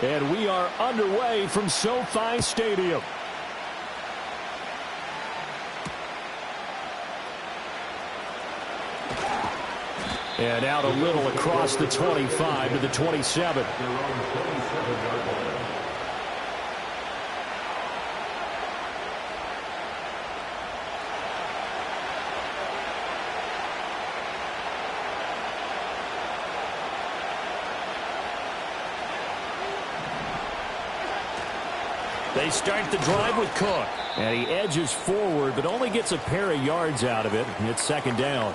And we are underway from SoFi Stadium. And out a little across the 25 to the 27. They start the drive with Cook. And he edges forward, but only gets a pair of yards out of it. It's second down.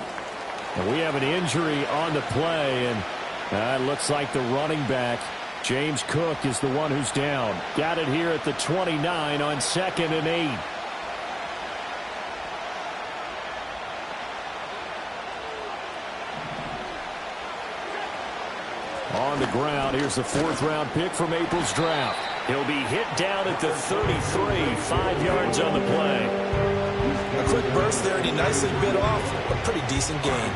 And we have an injury on the play, and it looks like the running back, James Cook, is the one who's down. Got it here at the 29 on 2nd and 8. On the ground, here's the 4th-round pick from April's draft. He'll be hit down at the 33, 5 yards on the play. A quick burst there, and he nicely bit off a pretty decent gain.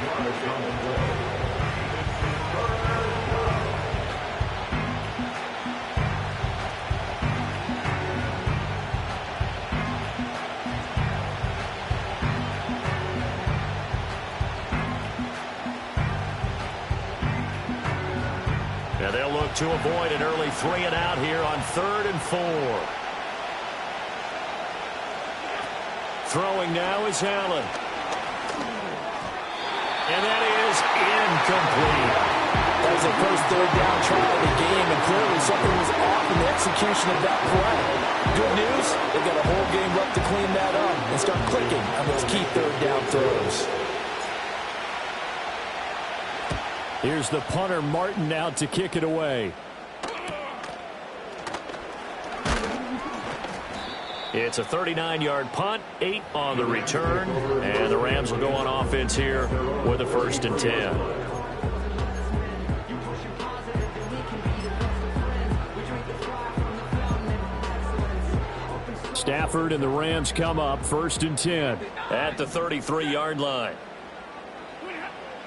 And they'll look to avoid an early 3-and-out here on 3rd and 4. Throwing now is Allen. And that is incomplete. That was the first 3rd down try of the game, and clearly something was off in the execution of that play. Good news, they've got a whole game left to clean that up and start clicking on those key 3rd down throws. Here's the punter, Martin, out to kick it away. It's a 39-yard punt, 8 on the return, and the Rams will go on offense here with a 1st and 10. Stafford and the Rams come up 1st and 10 at the 33-yard line.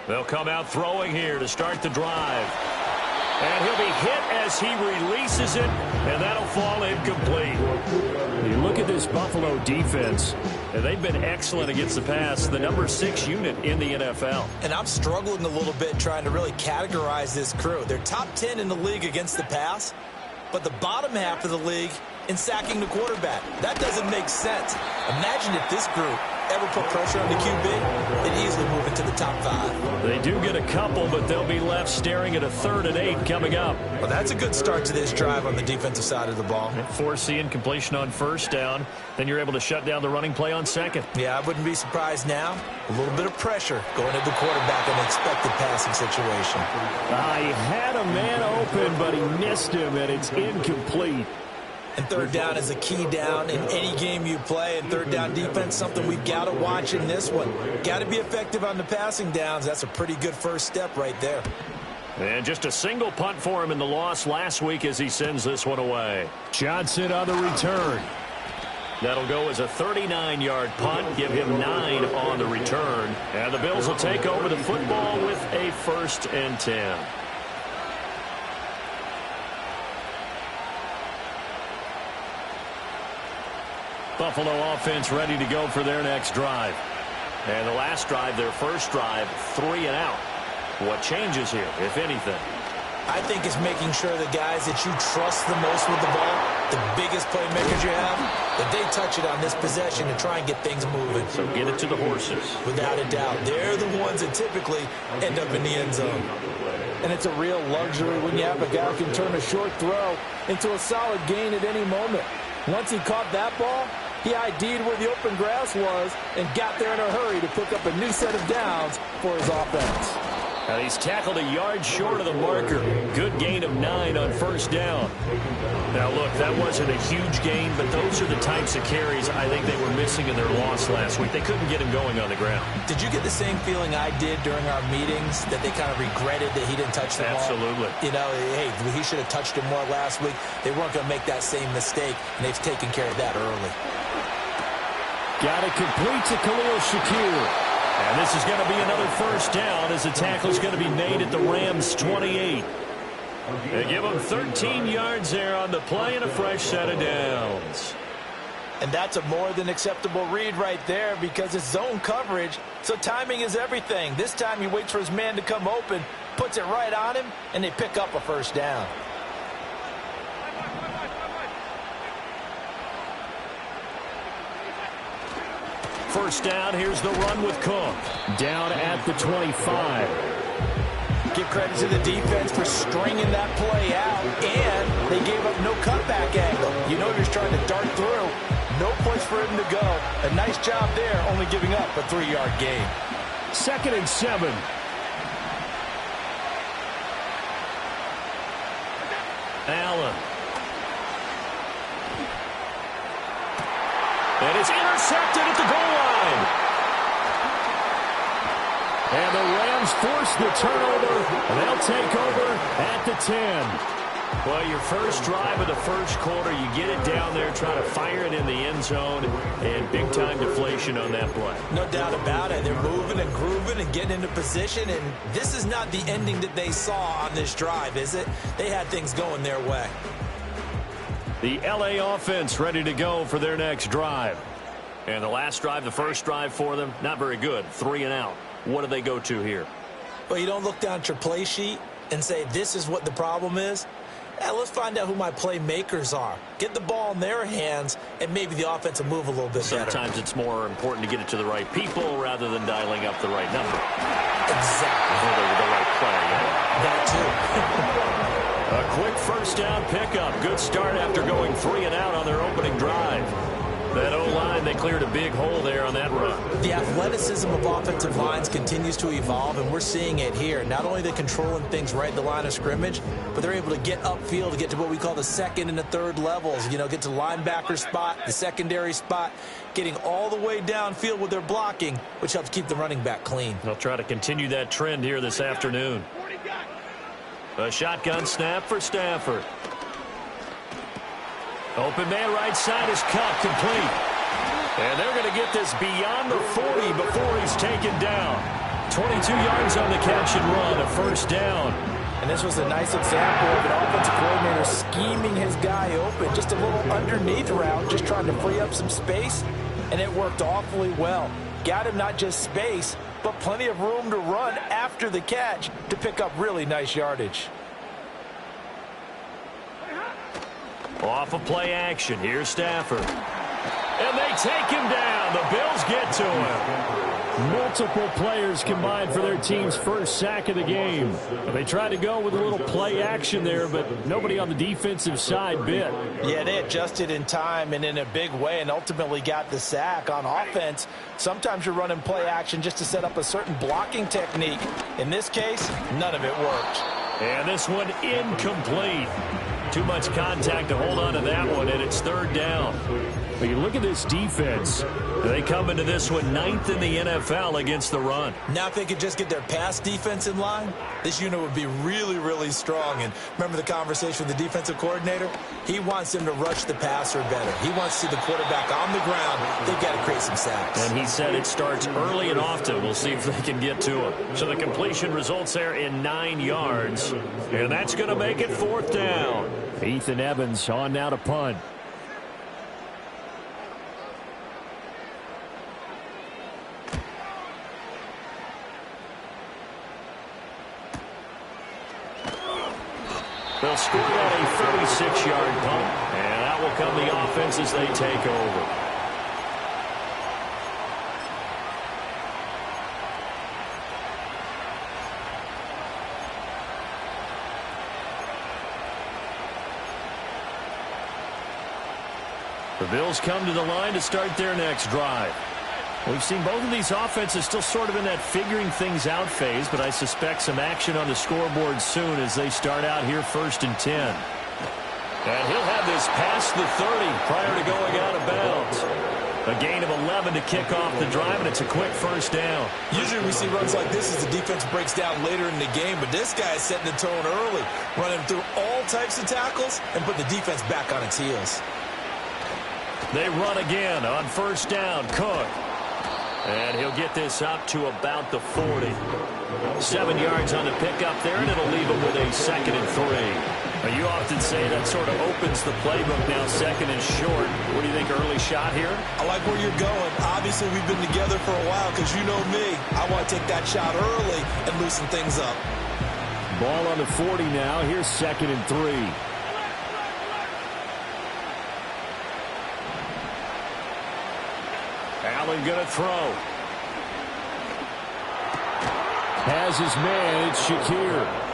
They'll come out throwing here to start the drive. And he'll be hit as he releases it, and that'll fall incomplete. You look at this Buffalo defense, and they've been excellent against the pass, the number 6 unit in the NFL. And I'm struggling a little bit trying to really categorize this crew. They're top 10 in the league against the pass, but the bottom half of the league in sacking the quarterback. That doesn't make sense. Imagine if this group ever put pressure on the QB, they'd easily move into the top 5. They do get a couple, but they'll be left staring at a 3rd and 8 coming up. Well, that's a good start to this drive on the defensive side of the ball. Forcing completion on 1st down, then you're able to shut down the running play on 2nd. Yeah, I wouldn't be surprised now. A little bit of pressure going at the quarterback in an expected passing situation. He had a man open, but he missed him, and it's incomplete. And 3rd down is a key down in any game you play. And 3rd down defense, something we've got to watch in this one. Got to be effective on the passing downs. That's a pretty good first step right there. And just a single punt for him in the loss last week as he sends this one away. Johnson on the return. That'll go as a 39-yard punt, give him 9 on the return. And the Bills will take over the football with a 1st and 10. Buffalo offense ready to go for their next drive. And the last drive, their first drive, 3-and-out. What changes here, if anything? I think it's making sure the guys that you trust the most with the ball, the biggest playmakers you have, that they touch it on this possession to try and get things moving. So get it to the horses. Without a doubt. They're the ones that typically end up in the end zone. And it's a real luxury when you have a guy who can turn a short throw into a solid gain at any moment. Once he caught that ball, he ID'd where the open grass was and got there in a hurry to pick up a new set of downs for his offense. And he's tackled a yard short of the marker. Good gain of 9 on 1st down. Now, look, that wasn't a huge gain, but those are the types of carries I think they were missing in their loss last week. They couldn't get him going on the ground. Did you get the same feeling I did during our meetings, that they kind of regretted that he didn't touch the ball? Absolutely. You know, hey, he should have touched it more last week. They weren't going to make that same mistake, and they've taken care of that early. Got it complete to Khalil Shakir. And this is going to be another 1st down as the tackle is going to be made at the Rams' 28. They give him 13 yards there on the play and a fresh set of downs. And that's a more than acceptable read right there because it's zone coverage, so timing is everything. This time he waits for his man to come open, puts it right on him, and they pick up a first down. First down, here's the run with Cook. Down at the 25. Give credit to the defense for stringing that play out, and they gave up no cutback angle. You know you're trying to dart through. No place for him to go. A nice job there, only giving up a 3-yard gain. 2nd and 7. Allen. And it's intercepted at the goal line. And the Rams force the turnover, and they'll take over at the 10. Well, your first drive of the first quarter, you get it down there, try to fire it in the end zone, and big-time deflation on that play. No doubt about it. They're moving and grooving and getting into position, and this is not the ending that they saw on this drive, is it? They had things going their way. The LA offense ready to go for their next drive. And the last drive, the first drive for them, not very good. 3 and out. What do they go to here? Well, you don't look down at your play sheet and say, this is what the problem is. Let's find out who my playmakers are. Get the ball in their hands, and maybe the offense will move a little bit better. Sometimes it's more important to get it to the right people rather than dialing up the right number. Exactly. Or the right player. Yeah. That, A too. quick first down pickup. Good start after going 3 and out on their opening drive. That O-line, they cleared a big hole there on that run. The athleticism of offensive lines continues to evolve, and we're seeing it here. Not only are they controlling things right at the line of scrimmage, but they're able to get upfield to get to what we call the second and the third levels. You know, get to the linebacker spot, the secondary spot, getting all the way downfield with their blocking, which helps keep the running back clean. They'll try to continue that trend here this afternoon. A shotgun snap for Stafford. Open man right side is cut, complete. And they're going to get this beyond the 40 before he's taken down. 22 yards on the catch and run, a first down. And this was a nice example of an offensive coordinator scheming his guy open. Just a little underneath route, just trying to free up some space, and it worked awfully well. Got him not just space, but plenty of room to run after the catch to pick up really nice yardage. Off of play action, here's Stafford. And they take him down. The Bills get to him. Multiple players combined for their team's first sack of the game. They tried to go with a little play action there, but nobody on the defensive side bit. Yeah, they adjusted in time and in a big way and ultimately got the sack. On offense, sometimes you're running play action just to set up a certain blocking technique. In this case, none of it worked. And this one incomplete. Too much contact to hold on to that one, and it's third down. But you look at this defense. They come into this one 9th in the NFL against the run. Now if they could just get their pass defense in line, this unit would be really, really strong. And remember the conversation with the defensive coordinator? He wants them to rush the passer better. He wants to see the quarterback on the ground. They've got to create some sacks. And he said it starts early and often. We'll see if they can get to him. So the completion results there in 9 yards. And that's going to make it fourth down. Ethan Evans on now to punt. They'll score that a 36-yard punt, and that will come the offense as they take over. The Bills come to the line to start their next drive. We've seen both of these offenses still sort of in that figuring things out phase, but I suspect some action on the scoreboard soon as they start out here 1st and 10. And he'll have this past the 30 prior to going out of bounds. A gain of 11 to kick off the drive, and it's a quick first down. Usually we see runs like this as the defense breaks down later in the game, but this guy is setting the tone early, running through all types of tackles and put the defense back on its heels. They run again on first down. Cook. And he'll get this up to about the 40. 7 yards on the pickup there, and it'll leave him with a 2nd and 3. Now, you often say that sort of opens the playbook now, 2nd and short. What do you think, early shot here? I like where you're going. Obviously, we've been together for a while because you know me. I want to take that shot early and loosen things up. Ball on the 40 now. Here's 2nd and 3. Allen going to throw. Has his man. It's Shakir.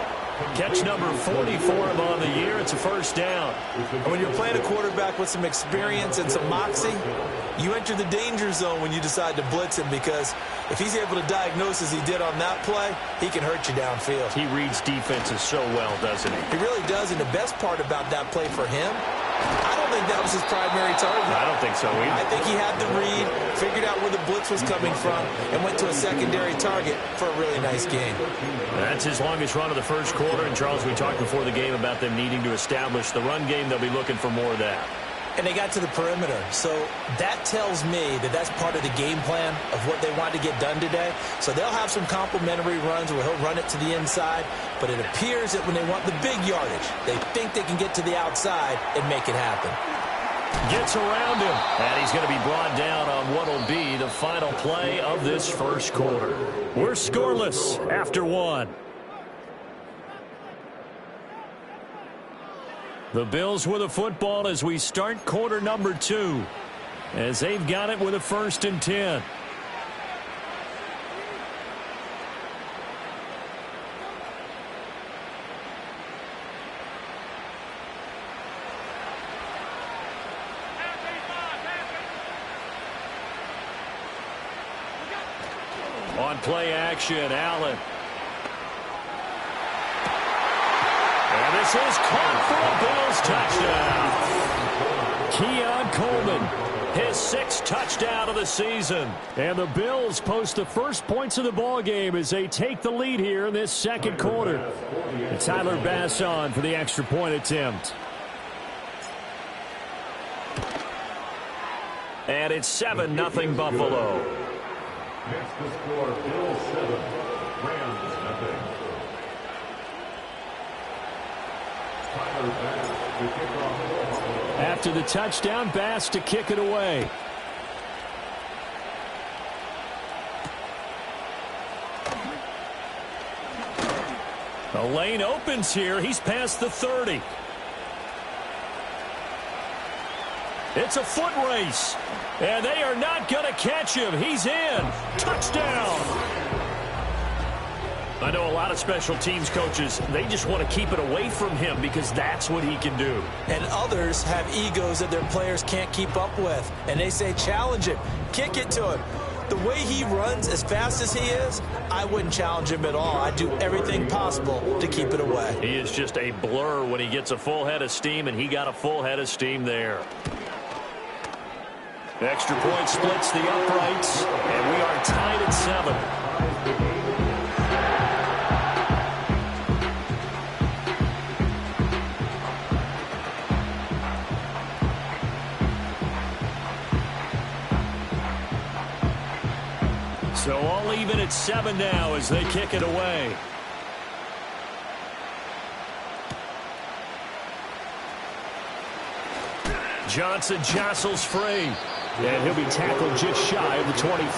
Catch number 40 for him on the year. It's a first down. When you're playing a quarterback with some experience and some moxie, you enter the danger zone when you decide to blitz him, because if he's able to diagnose as he did on that play, he can hurt you downfield. He reads defenses so well, doesn't he? He really does, and the best part about that play for him, I don't think that was his primary target. I don't think so either. I think he had the read, figured out where the blitz was coming from, and went to a secondary target for a really nice game. That's his longest run of the first quarter. And, Charles, we talked before the game about them needing to establish the run game. They'll be looking for more of that. And they got to the perimeter. So that tells me that that's part of the game plan of what they want to get done today. So they'll have some complementary runs where he'll run it to the inside. But it appears that when they want the big yardage, they think they can get to the outside and make it happen. Gets around him. And he's going to be brought down on what will be the final play of this first quarter. We're scoreless after 1. The Bills with a football as we start quarter number 2, as they've got it with a 1st and 10. On play action, Allen. And this is caught for a Bills touchdown. Keon Coleman, his 6th touchdown of the season. And the Bills post the first points of the ball game as they take the lead here in this second quarter. And Tyler Bass on for the extra point attempt. And it's 7-0 Buffalo. Next to score, Bills 7, Rams nothing. Tyler Bass to kick off for Buffalo. After the touchdown, Bass to kick it away. The lane opens here. He's past the 30. It's a foot race. And they are not going to catch him. He's in. Touchdown. I know a lot of special teams coaches, they just want to keep it away from him because that's what he can do. And others have egos that their players can't keep up with. And they say, challenge him. Kick it to him. The way he runs as fast as he is, I wouldn't challenge him at all. I'd do everything possible to keep it away. He is just a blur when he gets a full head of steam, and he got a full head of steam there. Extra point splits the uprights, and we are tied at 7. So all even at 7 now as they kick it away. Johnson jostles free. And he'll be tackled just shy of the 25.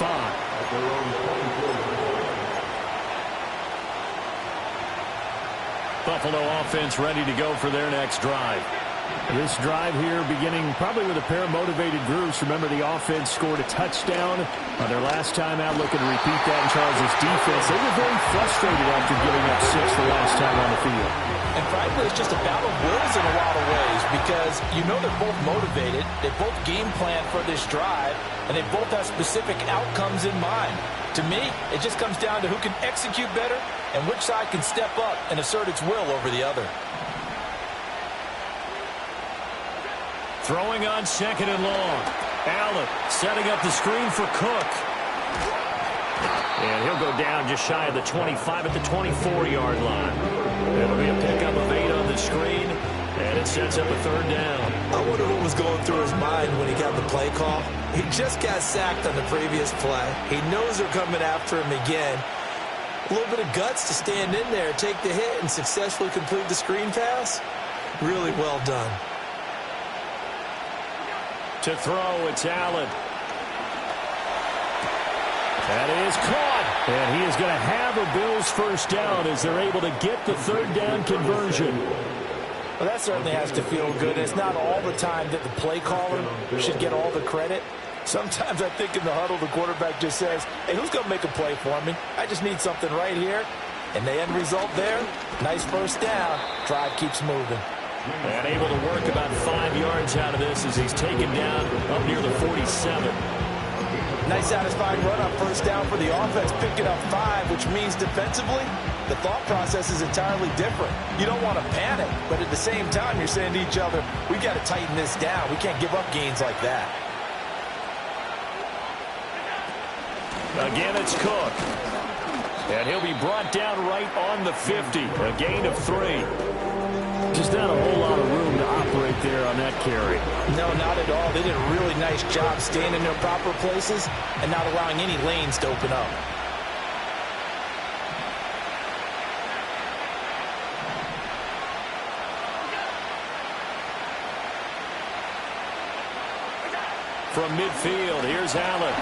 Buffalo offense ready to go for their next drive. This drive here beginning probably with a pair of motivated groups. Remember, the offense scored a touchdown on their last time out, looking to repeat that in Charles' defense. They were very frustrated after giving up 6 the last time on the field. And frankly, it's just a battle of wills in a lot of ways, because you know they're both motivated, they both game plan for this drive, and they both have specific outcomes in mind. To me, it just comes down to who can execute better and which side can step up and assert its will over the other. Throwing on 2nd and long. Allen setting up the screen for Cook. And he'll go down just shy of the 25 at the 24-yard line. It'll be a pickup of 8 on the screen. And it sets up a third down. I wonder what was going through his mind when he got the play call. He just got sacked on the previous play. He knows they're coming after him again. A little bit of guts to stand in there, take the hit, and successfully complete the screen pass. Really well done. To throw, it's Allen. That is caught. And he is going to have a Bills first down as they're able to get the third down conversion. Well, that certainly has to feel good. It's not all the time that the play caller should get all the credit. Sometimes I think in the huddle, the quarterback just says, hey, who's going to make a play for me? I just need something right here. And the end result there, nice first down. Drive keeps moving. And able to work about 5 yards out of this as he's taken down up near the 47. Nice satisfying run on first down for the offense, picking up 5, which means defensively, the thought process is entirely different. You don't want to panic, but at the same time, you're saying to each other, we got to tighten this down. We can't give up gains like that. Again, it's Cook. And he'll be brought down right on the 50. A gain of 3. Just not a whole lot of room to operate there on that carry. No, not at all. They did a really nice job staying in their proper places and not allowing any lanes to open up. From midfield, here's Allen.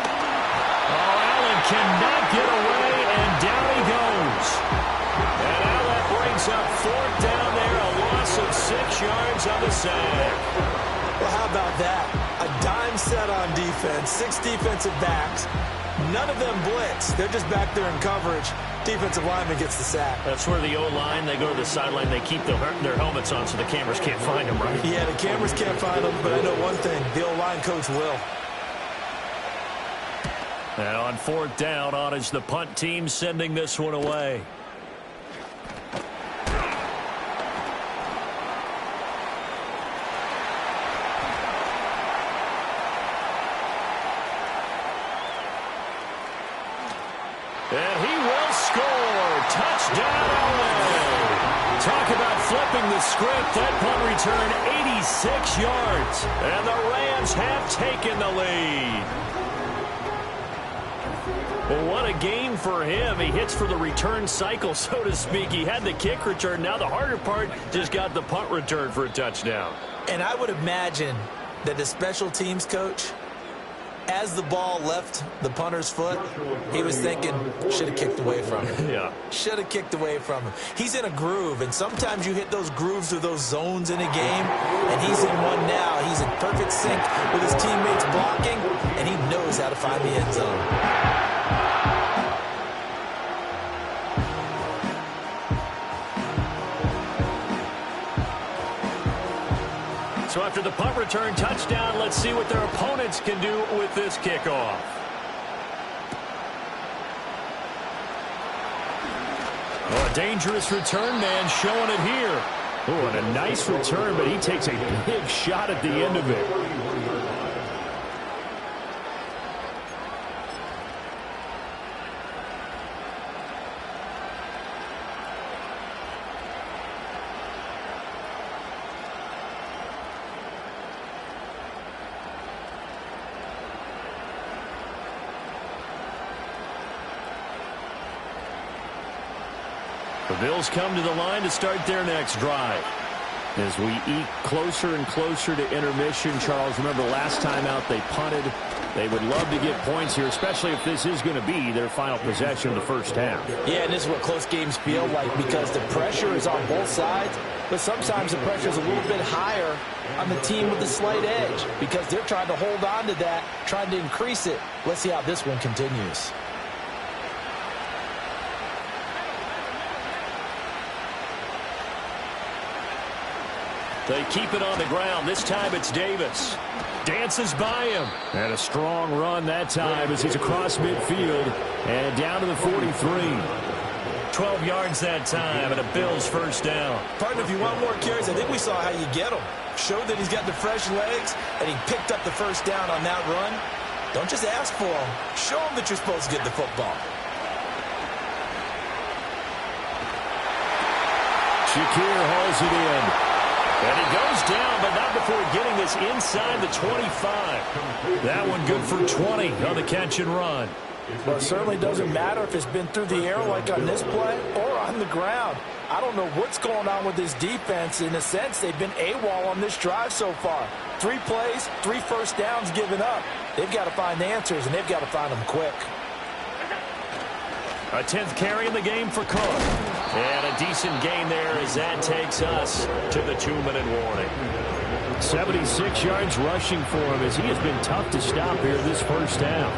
Oh, Allen cannot get away, and down he goes. And Allen brings up fourth down there, a loss of 6 yards on the sack. Well, how about that? A dime set on defense, 6 defensive backs. None of them blitz. They're just back there in coverage. Defensive lineman gets the sack. That's where the O-line, they go to the sideline, they keep their helmets on so the cameras can't find them, right? Yeah, the cameras can't find them, but I know one thing. The O-line coach will. And on fourth down, on is the punt team sending this one away. And he will score. Touchdown, LA. Talk about flipping the script. That punt return, 86 yards. And the Rams have taken the lead. Well, what a game for him. He hits for the return cycle, so to speak. He had the kick return. Now the harder part, just got the punt return for a touchdown. And I would imagine that the special teams coach, as the ball left the punter's foot, he was thinking, should have kicked away from him. Yeah. Should have kicked away from him. He's in a groove, and sometimes you hit those grooves or those zones in a game, and he's in one now. He's in perfect sync with his teammates blocking, and he knows how to find the end zone. So after the punt return touchdown, let's see what their opponents can do with this kickoff. Oh, a dangerous return man showing it here. Oh, and a nice return, but he takes a big shot at the end of it. The Bills come to the line to start their next drive. As we eke closer and closer to intermission, Charles, remember last time out they punted. They would love to get points here, especially if this is going to be their final possession of the first half. Yeah, and this is what close games feel like because the pressure is on both sides, but sometimes the pressure is a little bit higher on the team with the slight edge because they're trying to hold on to that, trying to increase it. Let's see how this one continues. They keep it on the ground. This time it's Davis. Dances by him. And a strong run that time as he's across midfield and down to the 43. 12 yards that time and a Bills first down. Partner, if you want more carries, I think we saw how you get them. Showed that he's got the fresh legs, and he picked up the first down on that run. Don't just ask for them. Show them that you're supposed to get the football. Shakir hauls it in. And he goes down, but not before getting this inside the 25. That one good for 20 on the catch and run. Well, it certainly doesn't matter if it's been through the air like on this play or on the ground. I don't know what's going on with this defense. In a sense, they've been AWOL on this drive so far. 3 plays, 3 first downs given up. They've got to find answers, and they've got to find them quick. A 10th carry in the game for Cook. And a decent gain there as that takes us to the 2-minute warning. 76 yards rushing for him as he has been tough to stop here this first down.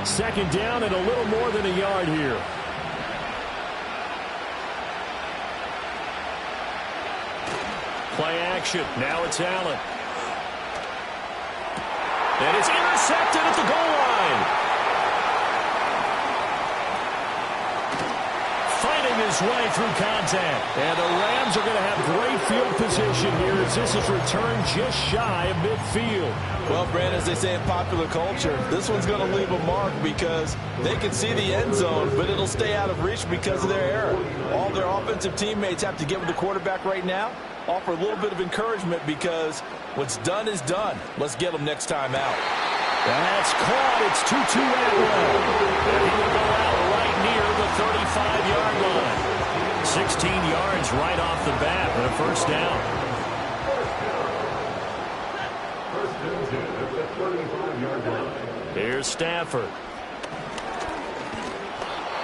2nd down and a little more than a yard here. Play action. Now it's Allen. And it's intercepted at the goal line. Fighting his way through contact. And the Rams are going to have great field position here as this is returned just shy of midfield. Well, Brandon, as they say in popular culture, this one's going to leave a mark because they can see the end zone, but it'll stay out of reach because of their error. All their offensive teammates have to get with the quarterback right now, offer a little bit of encouragement because what's done is done. Let's get them next time out. That's caught. It's 2-2 Atwell. And he will go out right near the 35-yard line. 16 yards right off the bat and a first down. First and 10 at the 35-yard line. Here's Stafford.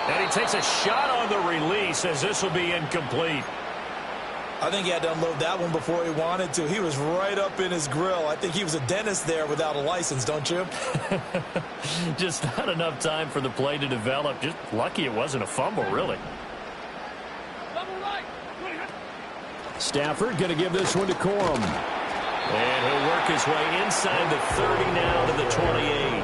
And he takes a shot on the release as this will be incomplete. I think he had to unload that one before he wanted to. He was right up in his grill. I think he was a dentist there without a license, don't you? Just not enough time for the play to develop. Just lucky it wasn't a fumble, really. Stafford going to give this one to Corum. And he'll work his way inside the 30 now to the 28.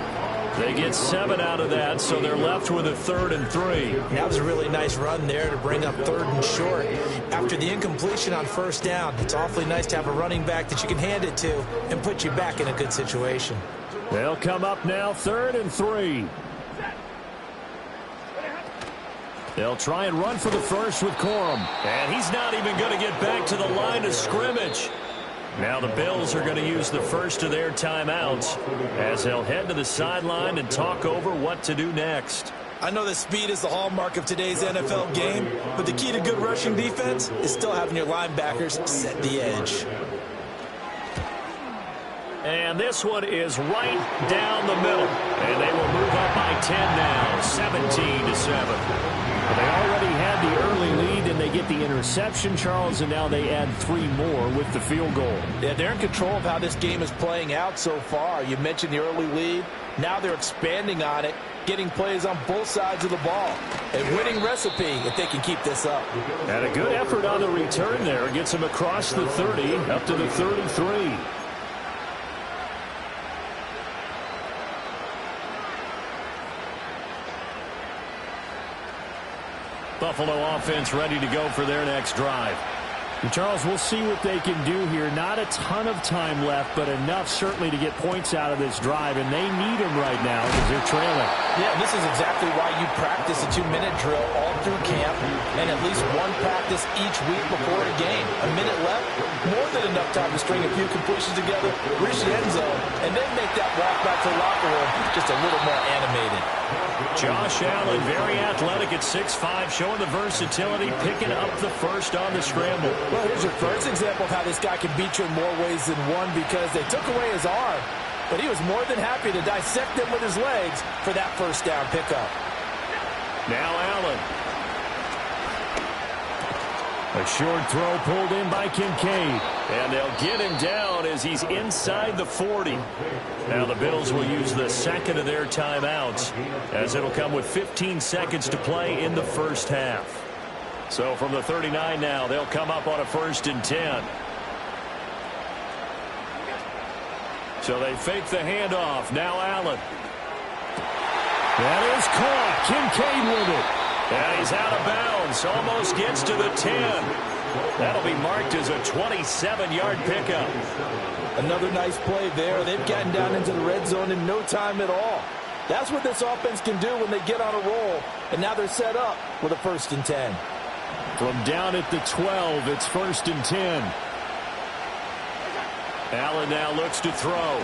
They get 7 out of that, so they're left with a 3rd and 3. That was a really nice run there to bring up 3rd and short. After the incompletion on first down, it's awfully nice to have a running back that you can hand it to and put you back in a good situation. They'll come up now 3rd and 3. They'll try and run for the first with Corum. And he's not even going to get back to the line of scrimmage. Now the Bills are going to use the first of their timeouts as they'll head to the sideline and talk over what to do next. I know that speed is the hallmark of today's NFL game, but the key to good rushing defense is still having your linebackers set the edge. And this one is right down the middle. And they will move up by 10 now, 17-7. They already had the early lead, and they get the interception, Charles, and now they add 3 more with the field goal. Yeah, they're in control of how this game is playing out so far. You mentioned the early lead. Now they're expanding on it, getting plays on both sides of the ball. A winning recipe if they can keep this up. And a good effort on the return there. Gets them across the 30, up to the 33. Buffalo offense ready to go for their next drive. And Charles, we'll see what they can do here. Not a ton of time left, but enough certainly to get points out of this drive, and they need them right now because they're trailing. Yeah, this is exactly why you practice a 2-minute drill all through camp and at least one practice each week before a game. A minute left, more than enough time to string a few completions together, reach the end zone, and then make that walk back to the locker room just a little more animated. Josh Allen, very athletic at 6'5", showing the versatility, picking up the first on the scramble. Well, here's your first example of how this guy can beat you in more ways than one because they took away his arm, but he was more than happy to dissect them with his legs for that first down pickup. Now Allen. A short throw pulled in by Kincaid. And they'll get him down as he's inside the 40. Now the Bills will use the second of their timeouts as it'll come with 15 seconds to play in the first half. So from the 39 now, they'll come up on a 1st and 10. So they fake the handoff. Now Allen. That is caught. Kincaid with it. And he's out of bounds. Almost gets to the 10. That'll be marked as a 27-yard pickup. Another nice play there. They've gotten down into the red zone in no time at all. That's what this offense can do when they get on a roll. And now they're set up with a 1st and 10. From down at the 12, it's 1st and 10. Allen now looks to throw.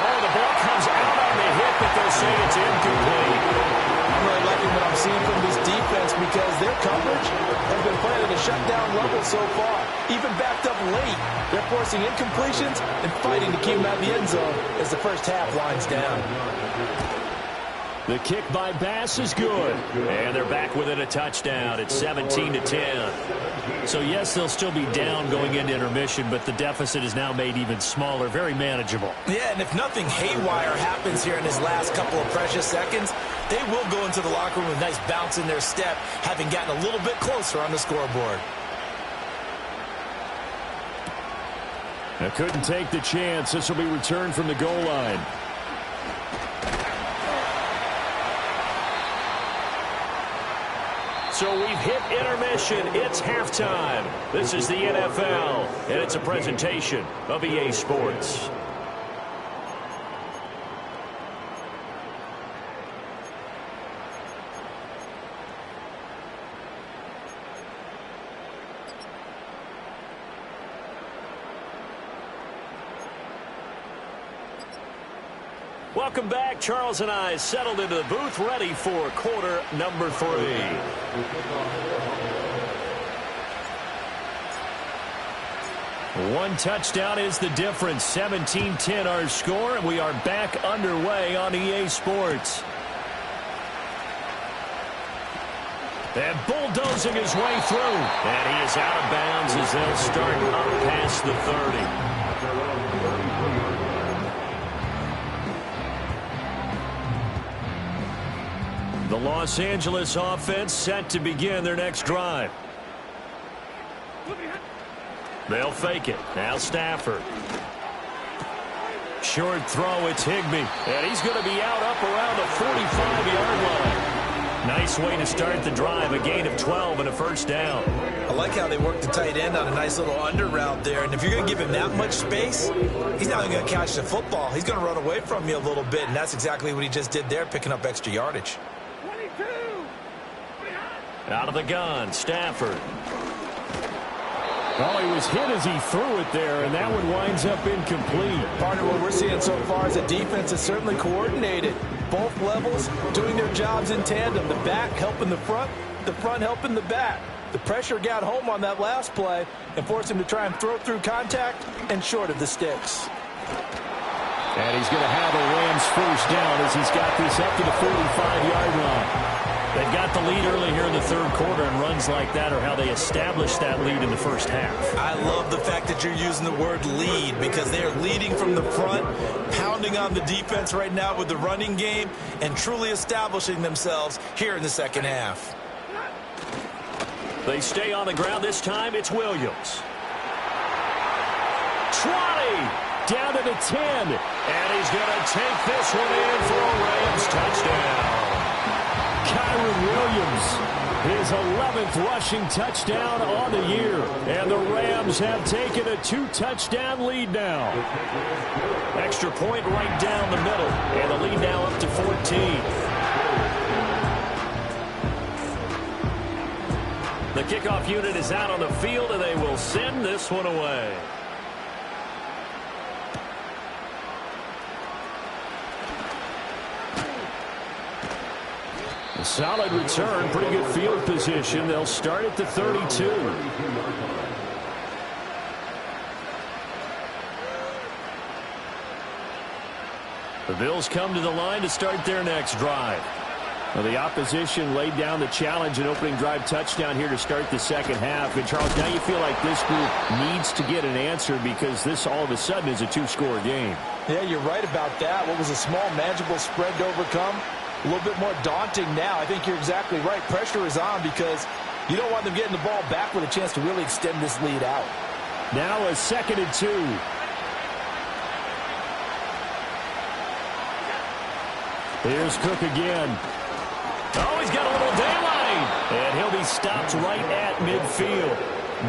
Oh, the ball comes out on the hit, but they'll say it's incomplete. I'm really liking what I'm seeing from this defense because their coverage has been playing at a shutdown level so far. Even backed up late, they're forcing incompletions and fighting to keep them out of the end zone as the first half winds down. The kick by Bass is good. And they're back within a touchdown. It's 17-10. So, yes, they'll still be down going into intermission, but the deficit is now made even smaller, very manageable. Yeah, and if nothing haywire happens here in his last couple of precious seconds, they will go into the locker room with a nice bounce in their step, having gotten a little bit closer on the scoreboard. Now couldn't take the chance. This will be returned from the goal line. So we've hit intermission. It's halftime. This is the NFL, and it's a presentation of EA Sports. Welcome back. Charles and I settled into the booth, ready for quarter number 3. One touchdown is the difference. 17-10 our score, and we are back underway on EA Sports. And bulldozing his way through. And he is out of bounds as they'll start up past the 30. The Los Angeles offense set to begin their next drive. They'll fake it. Now Stafford. Short throw, it's Higbee. And he's going to be out up around the 45-yard line. Nice way to start the drive. A gain of 12 and a first down. I like how they work the tight end on a nice little under route there. And if you're going to give him that much space, he's not going to catch the football. He's going to run away from you a little bit. And that's exactly what he just did there, picking up extra yardage. Out of the gun, Stafford. Oh, he was hit as he threw it there, and that one winds up incomplete. Part of what we're seeing so far is a defense is certainly coordinated. Both levels doing their jobs in tandem. The back helping the front helping the back. The pressure got home on that last play and forced him to try and throw through contact and short of the sticks. And he's going to have a Rams first down as he's got this up to the 45-yard line. They've got the lead early here in the third quarter, and runs like that are how they established that lead in the first half. I love the fact that you're using the word lead because they are leading from the front, pounding on the defense right now with the running game, and truly establishing themselves here in the second half. They stay on the ground this time. It's Williams. 20. Down to the 10. And he's going to take this one in for a Rams touchdown. Kyron Williams, his 11th rushing touchdown on the year. And the Rams have taken a 2-touchdown lead now. Extra point right down the middle. And the lead now up to 14. The kickoff unit is out on the field, and they will send this one away. A solid return, pretty good field position. They'll start at the 32. The Bills come to the line to start their next drive. Well, the opposition laid down the challenge and opening drive touchdown here to start the second half. And, Charles, now you feel like this group needs to get an answer because this all of a sudden is a 2-score game. Yeah, you're right about that. What was a small, manageable spread to overcome? A little bit more daunting now. I think you're exactly right. Pressure is on because you don't want them getting the ball back with a chance to really extend this lead out. Now a 2nd and 2. Here's Cook again. Oh, he's got a little daylight. And he'll be stopped right at midfield.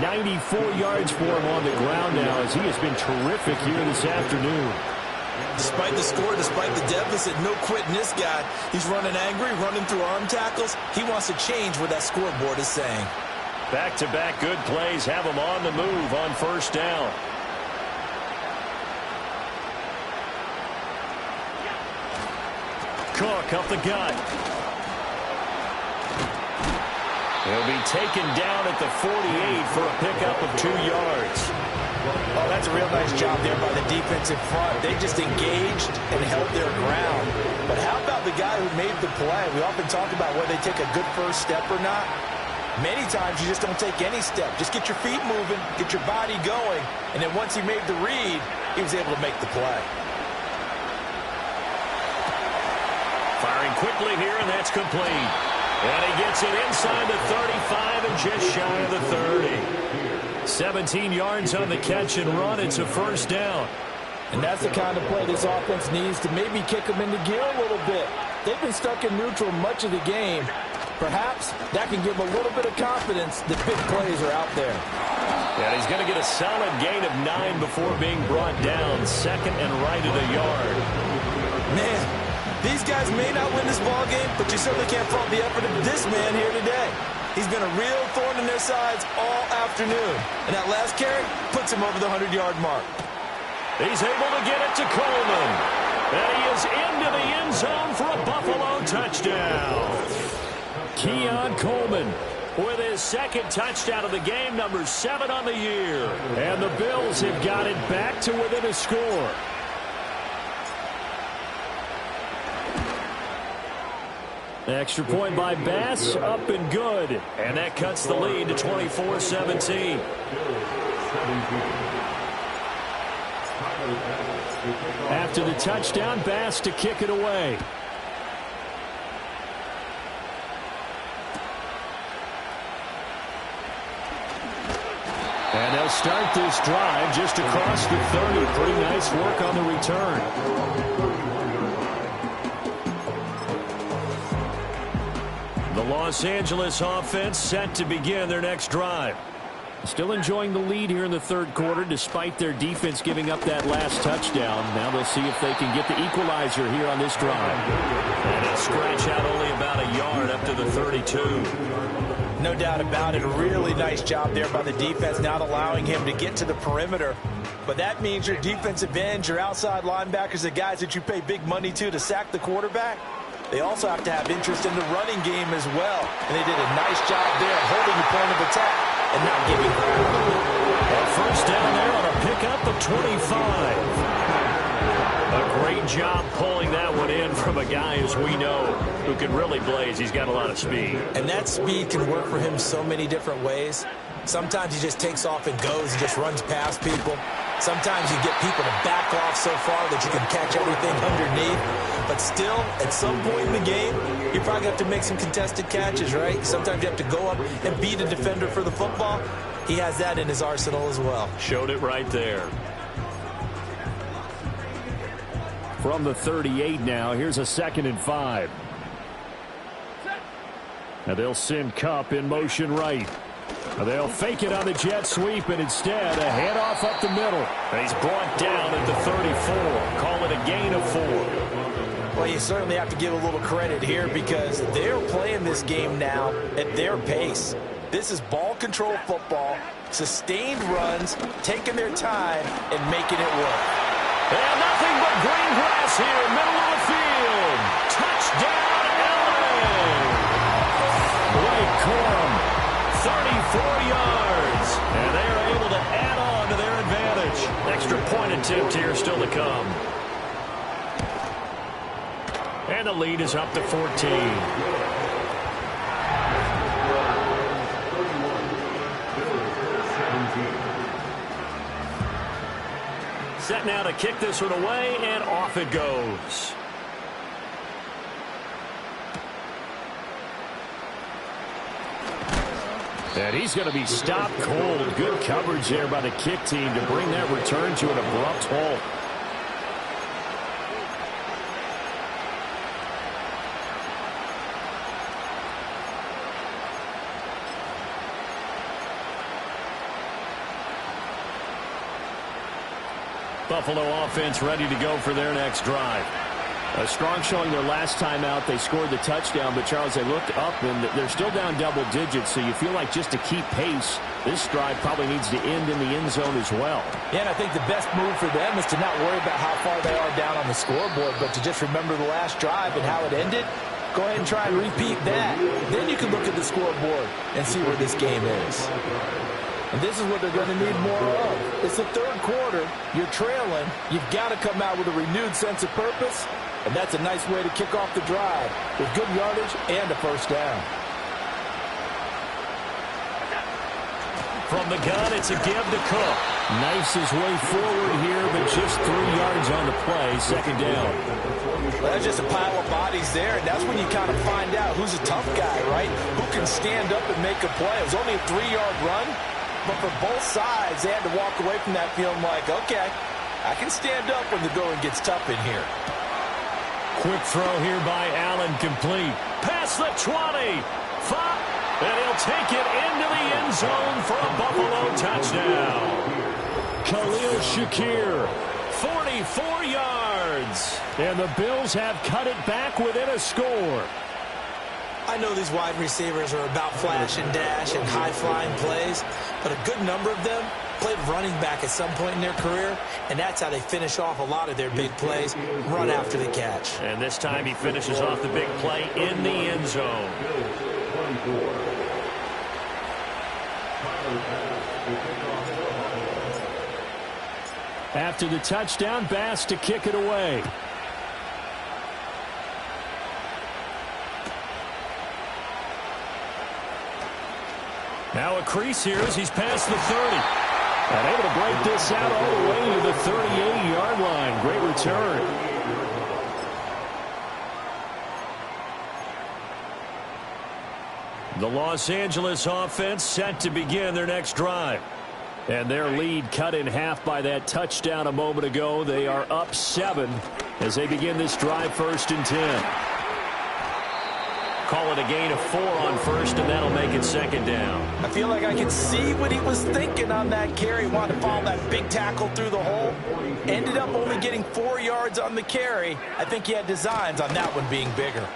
94 yards for him on the ground now as he has been terrific here this afternoon. Despite the score, despite the deficit, no quitting this guy. He's running angry, running through arm tackles. He wants to change what that scoreboard is saying. Back-to-back good plays have him on the move on first down. Cook up the gut. He'll be taken down at the 48 for a pickup of 2 yards. Oh, that's a real nice job there by the defensive front. They just engaged and held their ground. But how about the guy who made the play? We often talk about whether they take a good first step or not. Many times you just don't take any step. Just get your feet moving, get your body going, and then once he made the read, he was able to make the play. Firing quickly here, and that's complete. And he gets it inside the 35 and just shy of the 30. 17 yards on the catch and run. It's a first down. And that's the kind of play this offense needs to maybe kick them into gear a little bit. They've been stuck in neutral much of the game. Perhaps that can give a little bit of confidence that big plays are out there. And he's going to get a solid gain of 9 before being brought down. Second and right at a yard. Man, these guys may not win this ball game, but you certainly can't fault the effort of this man here today. He's been a real thorn in their sides all afternoon. And that last carry puts him over the 100-yard mark. He's able to get it to Coleman. And he is into the end zone for a Buffalo touchdown. Keon Coleman with his second touchdown of the game, number 7 on the year. And the Bills have got it back to within a score. Extra point by Bass, up and good. And that cuts the lead to 24-17. After the touchdown, Bass to kick it away. And they'll start this drive just across the 30. Pretty nice work on the return. The Los Angeles offense set to begin their next drive. Still enjoying the lead here in the third quarter despite their defense giving up that last touchdown. Now they'll see if they can get the equalizer here on this drive. And he'll scratch out only about a yard up to the 32. No doubt about it. A really nice job there by the defense, not allowing him to get to the perimeter. But that means your defensive ends, your outside linebackers, the guys that you pay big money to sack the quarterback, they also have to have interest in the running game as well. And they did a nice job there holding the point of attack and not giving ground. A first down there on a pickup of 25. A great job pulling that one in from a guy, as we know, who can really blaze. He's got a lot of speed. And that speed can work for him so many different ways. Sometimes he just takes off and goes and just runs past people. Sometimes you get people to back off so far that you can catch everything underneath. But still, at some point in the game, you probably have to make some contested catches, right? Sometimes you have to go up and beat a defender for the football. He has that in his arsenal as well. Showed it right there. From the 38 now, here's a 2nd and 5. Now they'll send Kupp in motion right. They'll fake it on the jet sweep, and instead a handoff up the middle. And he's brought down at the 34. Call it a gain of 4. Well, you certainly have to give a little credit here because they're playing this game now at their pace. This is ball control football, sustained runs, taking their time, and making it work. And nothing but green grass here, middle of the field. Touchdown, LA! Blake Corum, 34 yards. And they are able to add on to their advantage. Extra point attempt here still to come. And the lead is up to 14. Set now to kick this one away, and off it goes. And he's going to be stopped cold. Good coverage there by the kick team to bring that return to an abrupt halt. Buffalo offense ready to go for their next drive. A strong showing their last time out. They scored the touchdown, but, Charles, they looked up, and they're still down double digits, so you feel like just to keep pace, this drive probably needs to end in the end zone as well. Yeah, and I think the best move for them is to not worry about how far they are down on the scoreboard, but to just remember the last drive and how it ended. Go ahead and try and repeat that. Then you can look at the scoreboard and see where this game is. And this is what they're going to need more of. It's the third quarter. You're trailing. You've got to come out with a renewed sense of purpose. And that's a nice way to kick off the drive with good yardage and a first down. From the gun, it's a give to Cook. Knifes his way forward here, but just 3 yards on the play. Second down. Well, that's just a pile of bodies there, and that's when you kind of find out who's a tough guy, right? Who can stand up and make a play. It was only a 3-yard run, but for both sides, they had to walk away from that feeling like, okay, I can stand up when the going gets tough in here. Quick throw here by Allen, complete. Past the 20. 5. And he'll take it into the end zone for a Buffalo touchdown. Khalil Shakir, 44 yards. And the Bills have cut it back within a score. I know these wide receivers are about flash and dash and high-flying plays, but a good number of them played running back at some point in their career, and that's how they finish off a lot of their big plays, run after the catch. And this time he finishes off the big play in the end zone. After the touchdown, Bass to kick it away. Now a crease here as he's past the 30. And able to break this out all the way to the 38-yard line. Great return. The Los Angeles offense set to begin their next drive. And their lead cut in half by that touchdown a moment ago. They are up 7 as they begin this drive, 1st and 10. Call it a gain of 4 on first, and that'll make it 2nd down. I feel like I can see what he was thinking on that carry. Wanted to follow that big tackle through the hole. Ended up only getting 4 yards on the carry. I think he had designs on that one being bigger.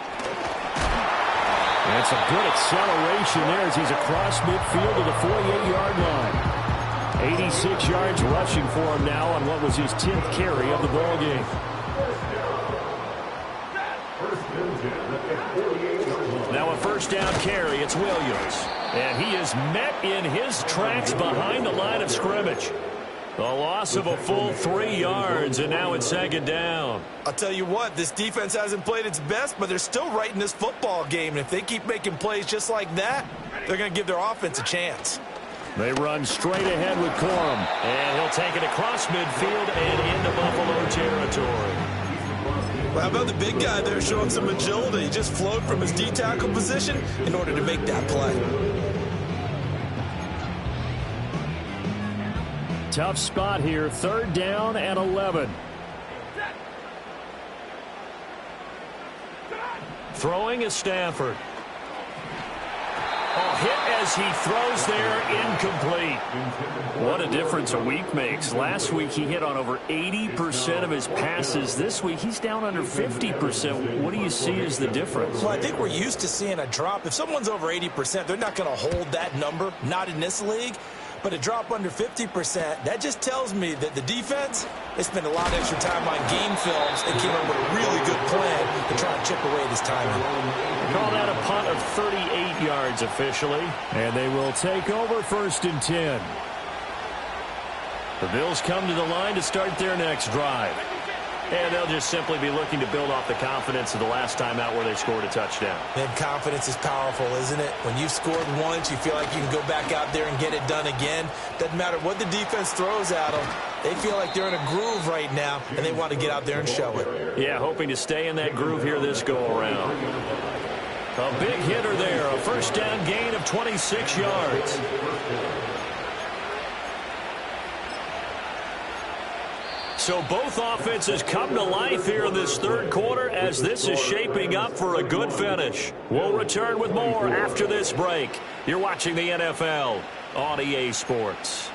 That's a good acceleration there as he's across midfield to the 48-yard line. 86 yards rushing for him now on what was his 10th carry of the ball game. Now a first down carry. It's Williams. And he is met in his tracks behind the line of scrimmage. A loss of a full 3 yards, and now it's 2nd down. I'll tell you what, this defense hasn't played its best, but they're still right in this football game. And if they keep making plays just like that, they're going to give their offense a chance. They run straight ahead with Corum. And he'll take it across midfield and into Buffalo territory. Well, how about the big guy there showing some agility? He just flowed from his D-tackle position in order to make that play. Tough spot here, 3rd down and 11. Throwing is Stafford. Oh, hit as he throws there, incomplete. What a difference a week makes. Last week he hit on over 80% of his passes. This week he's down under 50%. What do you see as the difference? Well, I think we're used to seeing a drop. If someone's over 80%, they're not going to hold that number, not in this league. But a drop under 50%, that just tells me that the defense, they spent a lot of extra time on game films and came up with a really good plan to try and chip away this timing. Call that a punt of 38 yards officially. And they will take over 1st and 10. The Bills come to the line to start their next drive. And they'll just simply be looking to build off the confidence of the last time out where they scored a touchdown. And confidence is powerful, isn't it? When you've scored once, you feel like you can go back out there and get it done again. Doesn't matter what the defense throws at them. They feel like they're in a groove right now, and they want to get out there and show it. Yeah, hoping to stay in that groove here this go-around. A big hitter there, a first down gain of 26 yards. So both offenses come to life here in this third quarter as this is shaping up for a good finish. We'll return with more after this break. You're watching the NFL on EA Sports.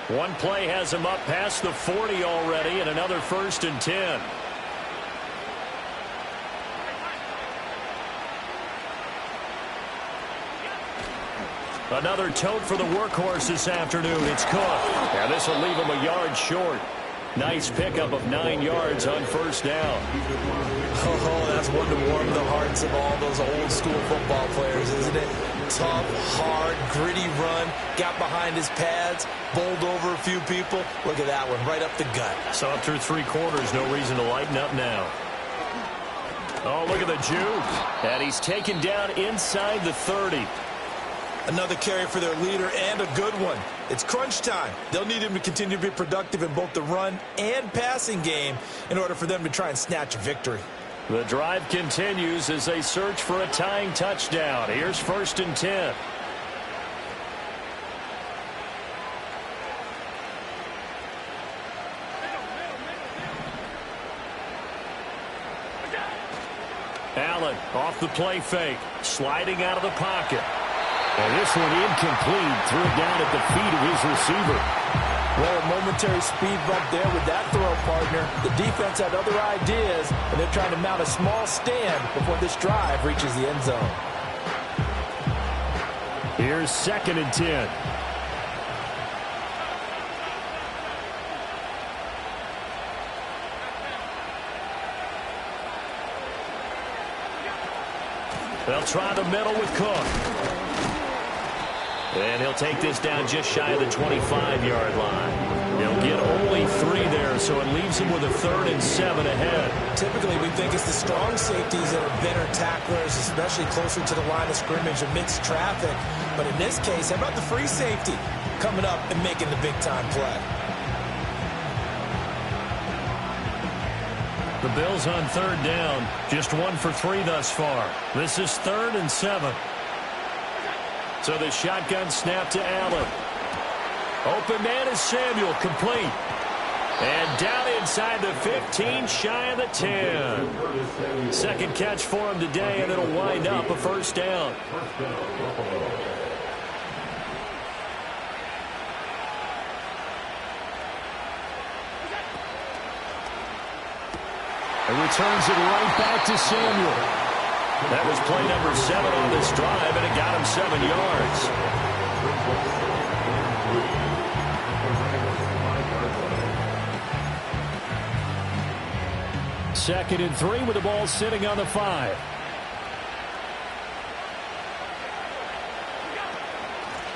One play has him up past the 40 already, and another 1st and 10. Another tote for the workhorse this afternoon. It's Cook. And this will leave him a yard short. Nice pickup of 9 yards on 1st down. Oh, that's one to warm the hearts of all those old school football players, isn't it? Tough, hard, gritty run. Got behind his pads, bowled over a few people. Look at that one, right up the gut. So up through 3 quarters, no reason to lighten up now. Oh, look at the juke. And he's taken down inside the 30. Another carry for their leader, and a good one. It's crunch time. They'll need him to continue to be productive in both the run and passing game in order for them to try and snatch a victory. The drive continues as they search for a tying touchdown. Here's 1st and 10. Allen off the play fake, sliding out of the pocket. And this one incomplete. Threw it down at the feet of his receiver. Well, a momentary speed bump there with that throw, partner. The defense had other ideas, and they're trying to mount a small stand before this drive reaches the end zone. Here's 2nd and 10. They'll try the middle with Cook. And he'll take this down just shy of the 25-yard line. He'll get only 3 there, so it leaves him with a 3rd and 7 ahead. Typically, we think it's the strong safeties that are better tacklers, especially closer to the line of scrimmage amidst traffic. But in this case, how about the free safety coming up and making the big-time play? The Bills on 3rd down, just 1 for 3 thus far. This is 3rd and 7. So the shotgun snap to Allen. Open man is Samuel, complete. And down inside the 15, shy of the 10. Second catch for him today, and it'll wind up a 1st down. And returns it right back to Samuel. That was play number 7 on this drive, and it got him 7 yards. 2nd and 3 with the ball sitting on the 5.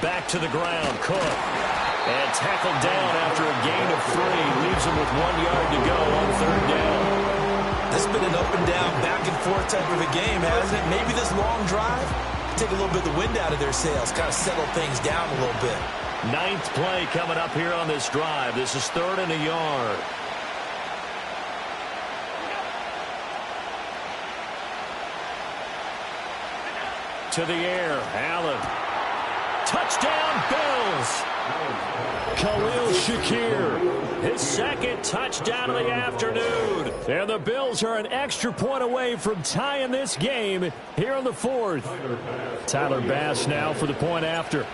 Back to the ground, Cook. And tackled down after a gain of 3. Leaves him with 1 yard to go on 3rd down. This has been an up-and-down, back-and-forth type of a game, hasn't it? Maybe this long drive, take a little bit of the wind out of their sails, kind of settle things down a little bit. 9th play coming up here on this drive. This is 3rd and a yard. To the air, Allen. Touchdown, Bills! Khalil Shakir, his 2nd touchdown of the afternoon. And the Bills are an extra point away from tying this game here in the 4th. Tyler Bass now for the point after.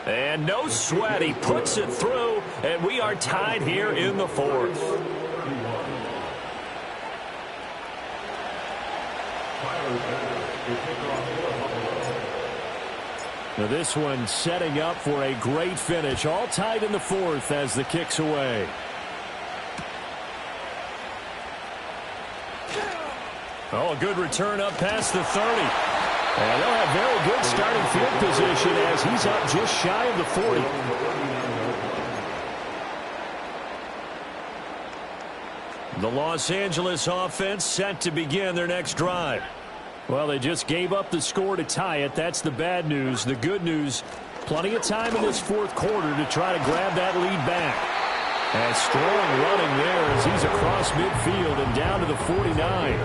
And no sweat, he puts it through, and we are tied here in the 4th. Now this one setting up for a great finish. All tied in the 4th as the kick's away. Oh, a good return up past the 30. And they'll have very good starting field position as he's up just shy of the 40. The Los Angeles offense set to begin their next drive. Well, they just gave up the score to tie it. That's the bad news. The good news, plenty of time in this 4th quarter to try to grab that lead back. And strong running there as he's across midfield and down to the 49.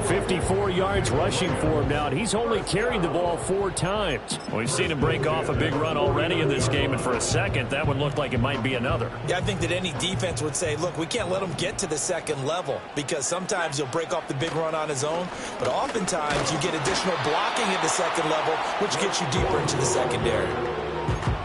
54 yards rushing for him now, and he's only carried the ball 4 times. We've seen him break off a big run already in this game, and for a second, that one looked like it might be another. Yeah, I think that any defense would say, look, we can't let him get to the second level because sometimes he'll break off the big run on his own, but oftentimes you get additional blocking at the second level, which gets you deeper into the secondary.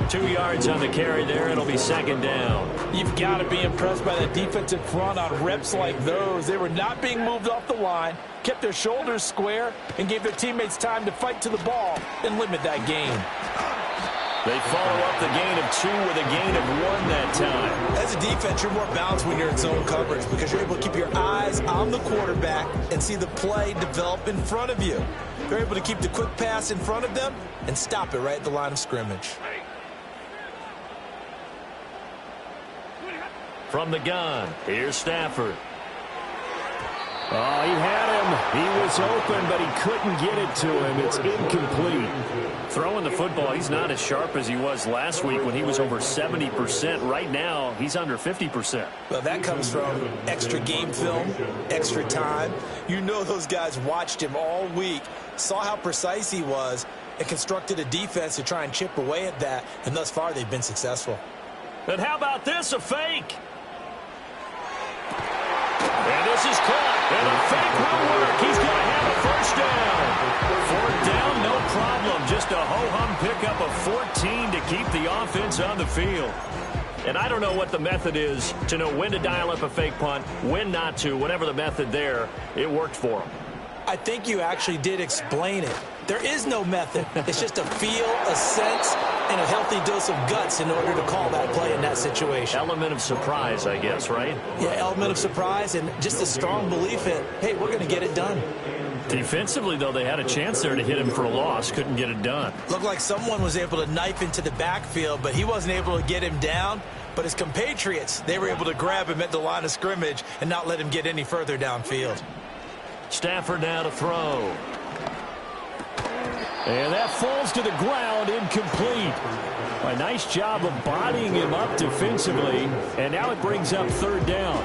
2 yards on the carry there. It'll be second down. You've got to be impressed by that defensive front on reps like those. They were not being moved off the line, kept their shoulders square, and gave their teammates time to fight to the ball and limit that gain. They follow up the gain of 2 with a gain of 1 that time. As a defense, you're more balanced when you're in zone coverage because you're able to keep your eyes on the quarterback and see the play develop in front of you. They're able to keep the quick pass in front of them and stop it right at the line of scrimmage. From the gun, here's Stafford. Oh, he had him. He was open, but he couldn't get it to him. It's incomplete. Throwing the football, he's not as sharp as he was last week when he was over 70%. Right now, he's under 50%. Well, that comes from extra game film, extra time. You know those guys watched him all week, saw how precise he was, and constructed a defense to try and chip away at that, and thus far they've been successful. And how about this, a fake? And this is caught, and the fake will work. He's going to have a first down. 4th down, no problem. Just a ho-hum pickup of 14 to keep the offense on the field. And I don't know what the method is to know when to dial up a fake punt, when not to. Whatever the method there, it worked for him. I think you actually did explain it. There is no method. It's just a feel, a sense, and a healthy dose of guts in order to call that play in that situation. Element of surprise, I guess, right? Yeah, element of surprise and just a strong belief in, hey, we're going to get it done. Defensively, though, they had a chance there to hit him for a loss. Couldn't get it done. Looked like someone was able to knife into the backfield, but he wasn't able to get him down. But his compatriots, they were able to grab him at the line of scrimmage and not let him get any further downfield. Stafford now to throw. And that falls to the ground, incomplete. A nice job of bodying him up defensively, and now it brings up 3rd down.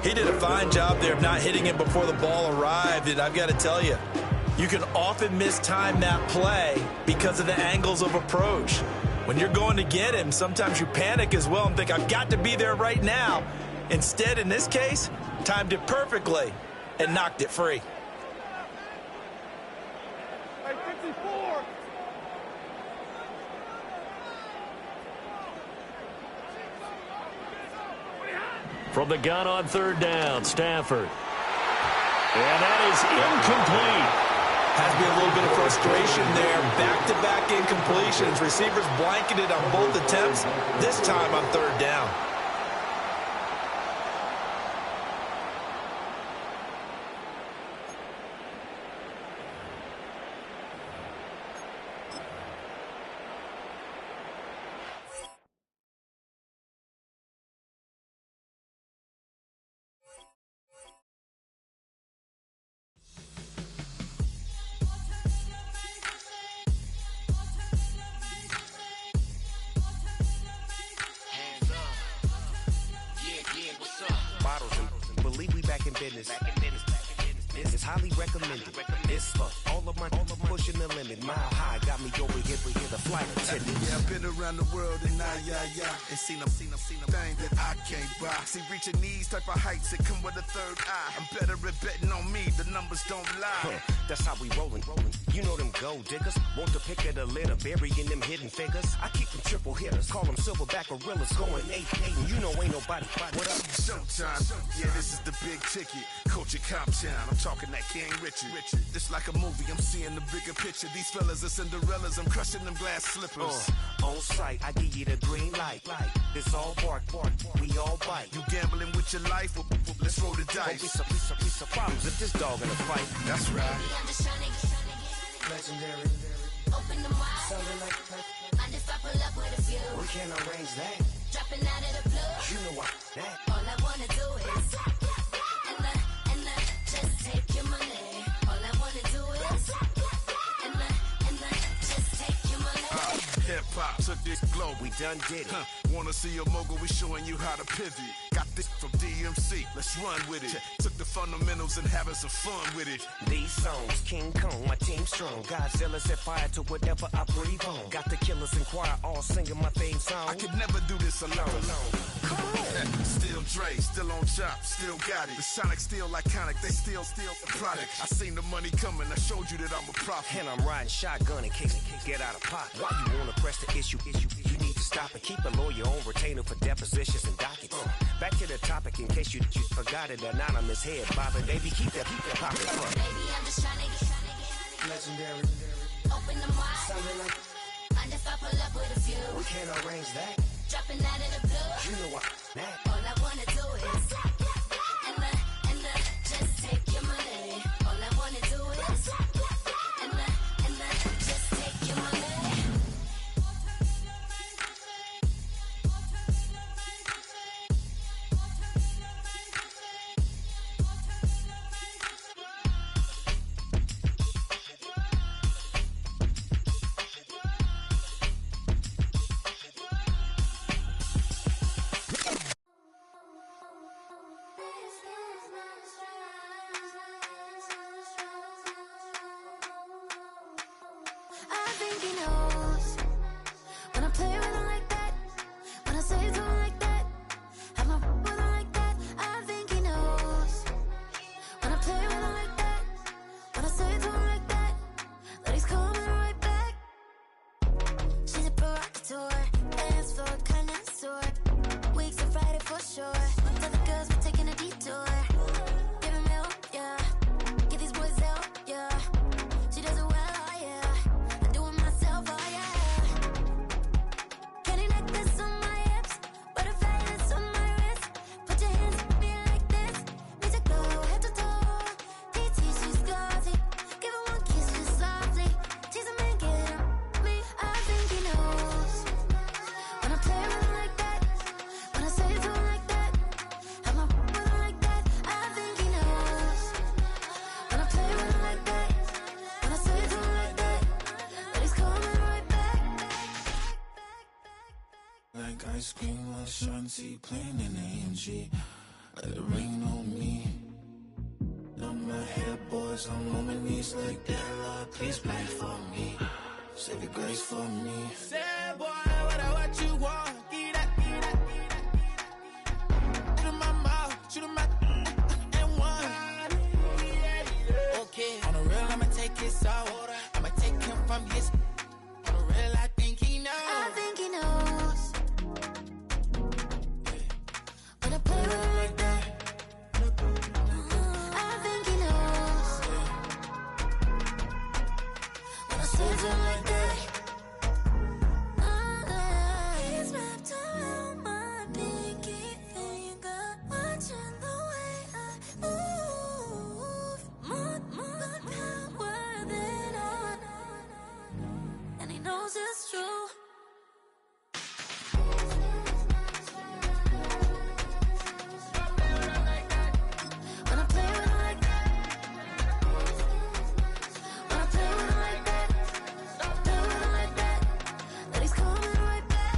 He did a fine job there of not hitting him before the ball arrived, and I've got to tell you, you can often mistime that play because of the angles of approach. When you're going to get him, sometimes you panic as well and think, I've got to be there right now. Instead, in this case, timed it perfectly and knocked it free. From the gun on 3rd down, Stafford. And that is incomplete. Has to be a little bit of frustration there. Back-to-back incompletions. Receivers blanketed on both attempts, this time on 3rd down. Business. It's highly recommended. It's for all of my pushing the limit. Mile high got me over here for the flight attendant. Yeah, I've been around the world and and seen a thing that I can't buy. See, reaching these type of heights, it come with a 3rd eye. I'm better at betting on me, the numbers don't lie. That's how we rollin'. You know them gold diggers, want to pick at a litter, burying them hidden figures. I keep them triple hitters, call them silverback gorillas, going 8-8, and you know ain't nobody. What up? Showtime, yeah, this is the big ticket. Culture Cop Town, I'm talking that King Richard. This like a movie, I'm seeing the bigger picture. These fellas are Cinderellas, I'm crushing them glass slippers. On sight, I give you the green light. It's all bark, we all bite. You gambling with your life, well, let's roll the dice. Don't be some problems if this dog in a fight. That's right. Legendary. Open them wide. Something like mind if I pull up with a few? We can arrange that. Dropping out of the blue. You know what? That. All I wanna do is and just take your money. All I wanna do is and just take your money. Hip hop took this globe. We done did it. Wanna see a mogul, we showing you how to pivot. Got this from DMC, let's run with it. Took the fundamentals and having some fun with it. These songs, King Kong, my team strong. Godzilla set fire to whatever I breathe on. Got the killers in choir all singing my theme song. I could never do this alone. Come on. Still Dre, still on chop, still got it. The Sonic still iconic, they still the product. I seen the money coming, I showed you that I'm a prophet. And I'm riding shotgun in case it get out of pocket. Why you wanna press the issue? You need to stop and keep a lawyer on retainer for depositions and dockets. Back to the topic in case you forgot it. Anonymous head bobbing, baby, keep that popping. Baby, I'm just trying to get Legendary. open the wide. Something like And if I pull up with a few, we can't arrange that. dropping that in the blue. You know what? That. All I wanna do is and just take your money. All I wanna do is and just take your money. I think he knows when I play with him like that, when I say to him like that, have my with him like that. I think he knows when I play with him like that, when I say to him like that, that he's coming right back. She's a provocateur, dance floor connoisseur, weeks of Friday for sure. Tell the girls we're taking a detour. Give him help, yeah. Give these boys help, yeah. She does it well, oh yeah. I do it myself, oh yeah. Candy necklace on my hips, butterflies on my wrist. Put your hands on me like this, makes it go head to toe. DT, she's glossy. Give her one kiss just softly. Tease him and get him me. I think he knows when I play with him like that, when I say to him like that, have my with him like that. I think he knows when I play with him like that, when I say to him like that, that he's coming right back. Like ice cream, like Shanti playing in AMG. Let it rain on me. On my head, boys, I'm on my knees like that. Lord, please pray for me. Save your grace for me. Say, boy, what you want? Get that, get that, get that. Shoot in my mouth, shoot in my and one. Okay, on the real, I'ma take his out. I'ma take him from his. On the real, I think he knows. I think he knows when I play with him like that. I think he knows when I say to him like that. He's wrapped around my pinky finger, watching the way I move. More power than on, and he knows it's true. When I play with him like that, when I play with him like that, play with him like that, that he's coming right back.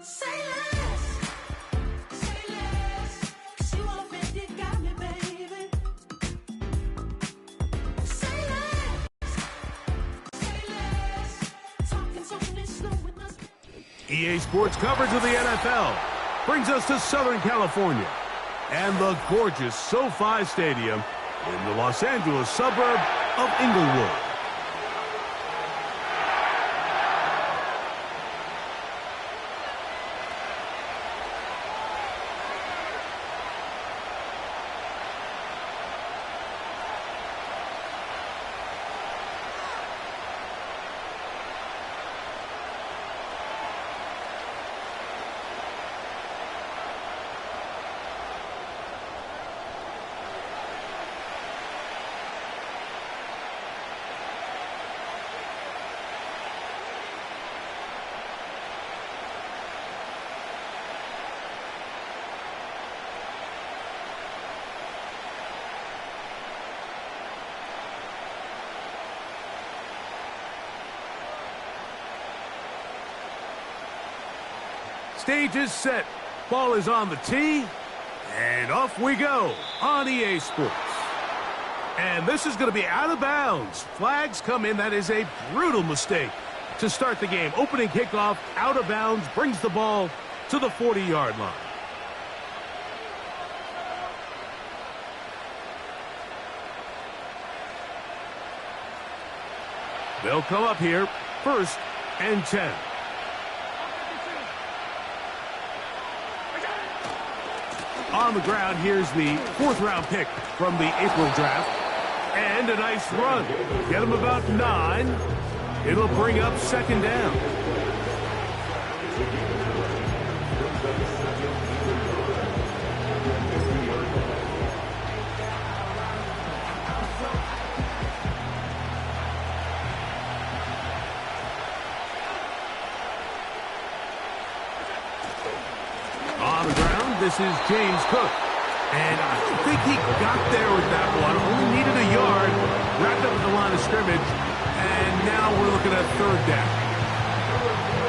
Say less, 'cause you already got me, baby. Say less, talking softly, slow with us. EA Sports coverage of the NFL brings us to Southern California and the gorgeous SoFi Stadium in the Los Angeles suburb of Inglewood. Stage is set. Ball is on the tee. And off we go on EA Sports. And this is going to be out of bounds. Flags come in. That is a brutal mistake to start the game. Opening kickoff, out of bounds, brings the ball to the 40-yard line. They'll come up here, 1st and 10. On the ground, here's the 4th-round pick from the April draft. And a nice run. Get him about 9. It'll bring up 2nd down. On the ground, this is James Cook. And I don't think he got there with that one. Only needed a yard. Wrapped up at the line of scrimmage. And now we're looking at 3rd down.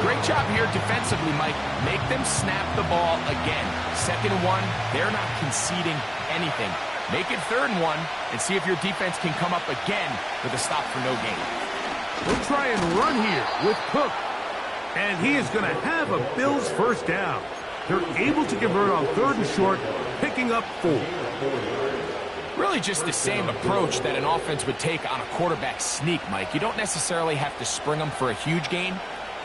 Great job here defensively, Mike. Make them snap the ball again. 2nd and 1, they're not conceding anything. Make it 3rd and 1 and see if your defense can come up again with a stop for no gain. We'll try and run here with Cook. And he is going to have a Bills 1st down. They're able to convert on 3rd and short, picking up 4. Really just the same approach that an offense would take on a quarterback sneak, Mike. You don't necessarily have to spring them for a huge gain.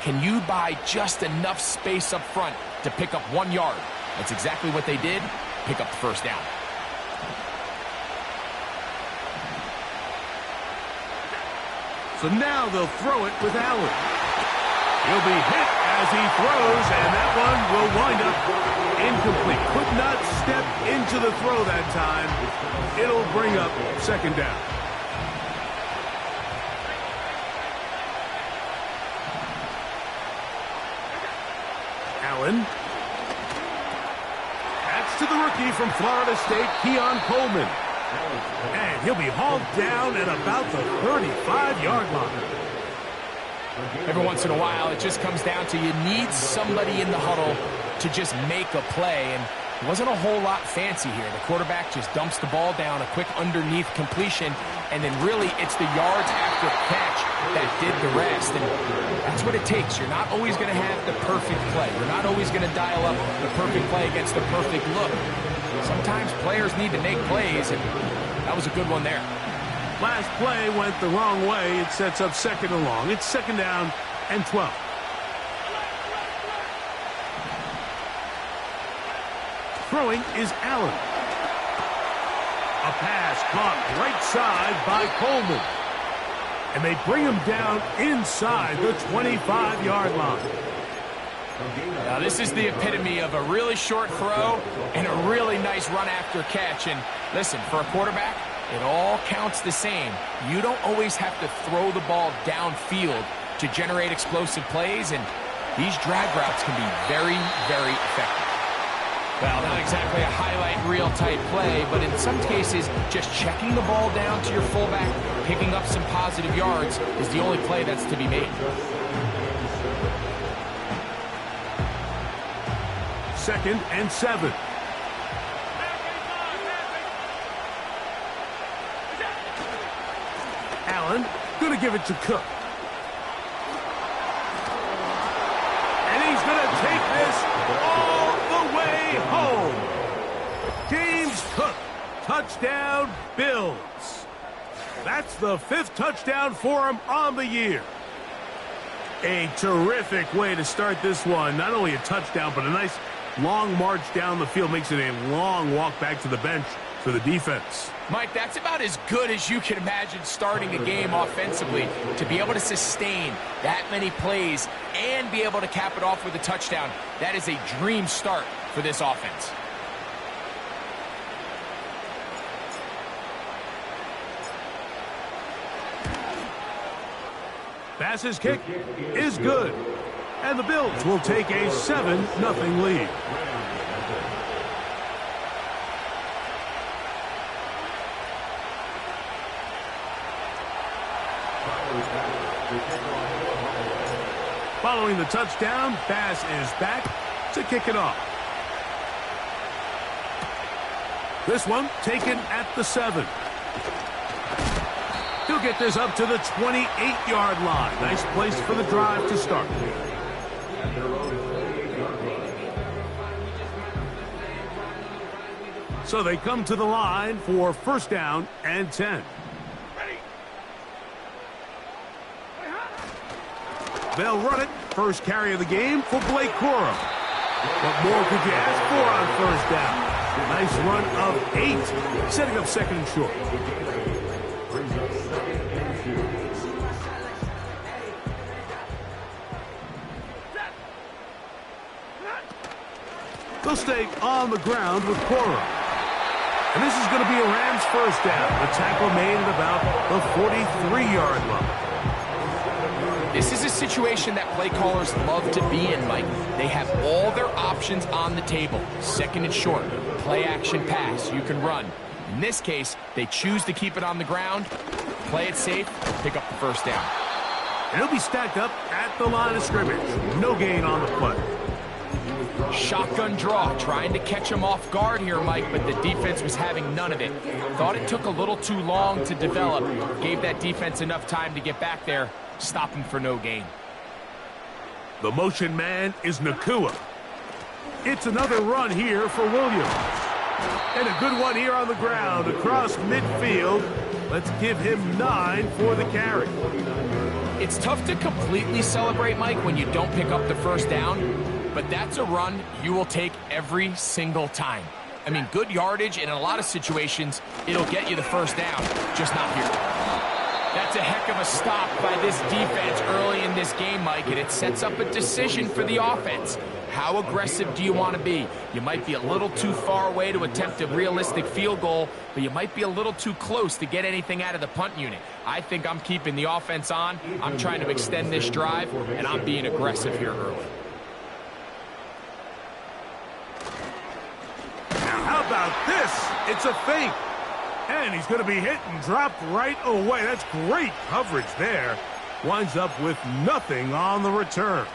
Can you buy just enough space up front to pick up 1 yard? That's exactly what they did. Pick up the 1st down. So now they'll throw it with Allen. He'll be hit as he throws, and that one will wind up incomplete. Could not step into the throw that time. It'll bring up 2nd down. Allen. That's to the rookie from Florida State, Keon Coleman. And he'll be hauled down at about the 35-yard line. Every once in a while, it just comes down to you need somebody in the huddle to just make a play, and it wasn't a whole lot fancy here. The quarterback just dumps the ball down, a quick underneath completion, and then really it's the yards after catch that did the rest, and that's what it takes. You're not always going to have the perfect play. You're not always going to dial up the perfect play against the perfect look. Sometimes players need to make plays, and that was a good one there. Last play went the wrong way. It sets up 2nd and long. It's 2nd down and 12. Throwing is Allen. A pass caught right side by Coleman. And they bring him down inside the 25-yard line. Now this is the epitome of a really short throw and a really nice run after catch. And listen, for a quarterback, it all counts the same. You don't always have to throw the ball downfield to generate explosive plays, and these drag routes can be very, very effective. Well, not exactly a highlight reel type play, but in some cases, just checking the ball down to your fullback, picking up some positive yards is the only play that's to be made. 2nd and 7. Allen going to give it to Cook. And he's going to take this all the way home. James Cook, touchdown Bills. That's the 5th touchdown for him on the year. A terrific way to start this one. Not only a touchdown, but a nice long march down the field. Makes it a long walk back to the bench for the defense. Mike, that's about as good as you can imagine starting a game offensively. To be able to sustain that many plays and be able to cap it off with a touchdown, that is a dream start for this offense. Pass's kick is good. And the Bills will take a 7-0 lead. Following the touchdown, Bass is back to kick it off. This one taken at the 7. He'll get this up to the 28-yard line. Nice place for the drive to start. So they come to the line for first down and 10. They'll run it. First carry of the game for Blake Corum. What more could you ask for on first down? Nice run of 8, setting up second and short. They'll stay on the ground with Corum. And this is going to be a Rams first down. The tackle made at about the 43-yard line. This is a situation that play callers love to be in, Mike. They have all their options on the table. Second and short, play action pass, you can run. In this case, they choose to keep it on the ground, play it safe, pick up the first down. And he'll be stacked up at the line of scrimmage. No gain on the play. Shotgun draw, trying to catch him off guard here, Mike, but the defense was having none of it. Thought it took a little too long to develop. Gave that defense enough time to get back there. Stop him for no gain. The motion man is Nakua. It's another run here for Williams. And a good one here on the ground across midfield. Let's give him 9 for the carry. It's tough to completely celebrate, Mike, when you don't pick up the first down. But that's a run you will take every single time. I mean, good yardage, and in a lot of situations, it'll get you the first down, just not here. That's a heck of a stop by this defense early in this game, Mike, and it sets up a decision for the offense. How aggressive do you want to be? You might be a little too far away to attempt a realistic field goal, but you might be a little too close to get anything out of the punt unit. I think I'm keeping the offense on. I'm trying to extend this drive, and I'm being aggressive here early. How about this? It's a fake. And he's going to be hit and dropped right away. That's great coverage there. Winds up with nothing on the return.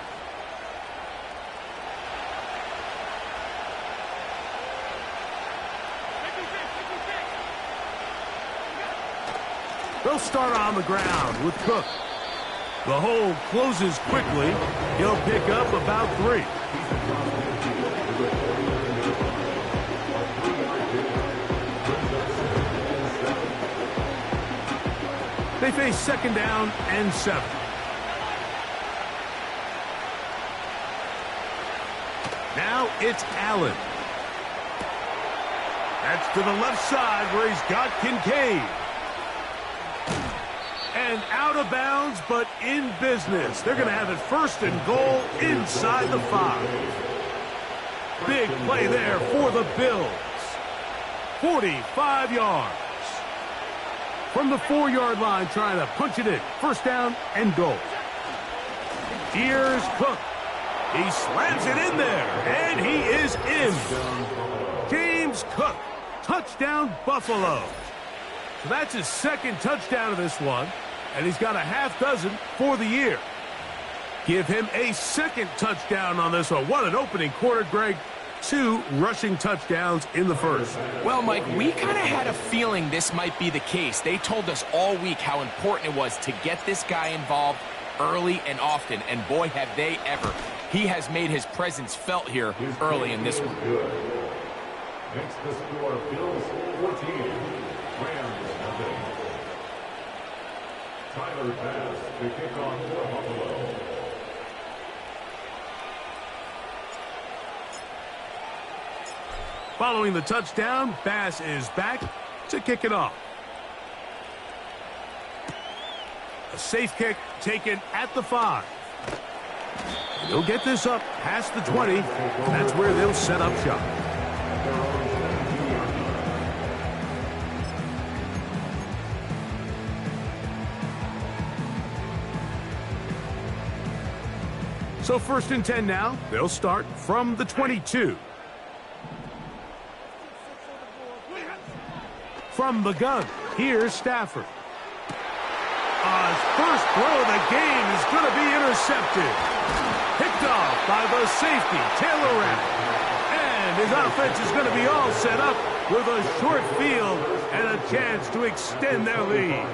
They'll start on the ground with Cook. The hole closes quickly. He'll pick up about 3. They face second down and 7. Now it's Allen. That's to the left side where he's got Kincaid. And out of bounds, but in business. They're going to have it first and goal inside the 5. Big play there for the Bills. 45 yards. From the 4-yard line, trying to punch it in. First down and goal. Here's Cook. He slams it in there, and he is in. James Cook, touchdown Buffalo. So that's his second touchdown of this one, and he's got a half dozen for the year. Give him a second touchdown on this one. What an opening quarter, Greg. 2 rushing touchdowns in the first. Well, Mike, we kind of had a feeling this might be the case. They told us all week how important it was to get this guy involved early and often, and boy, have they ever. He has made his presence felt here early in this one. Makes the score Bills 14, Rams nothing. Tyler Bass to kick off for Buffalo. Following the touchdown, Bass is back to kick it off. A safe kick taken at the 5. They'll get this up past the 20. That's where they'll set up shop. So first and 10 now. They'll start from the 22. From the gun, here's Stafford. His first throw of the game is going to be intercepted. Picked off by the safety, Taylor Rapp. And his offense is going to be all set up with a short field and a chance to extend their lead.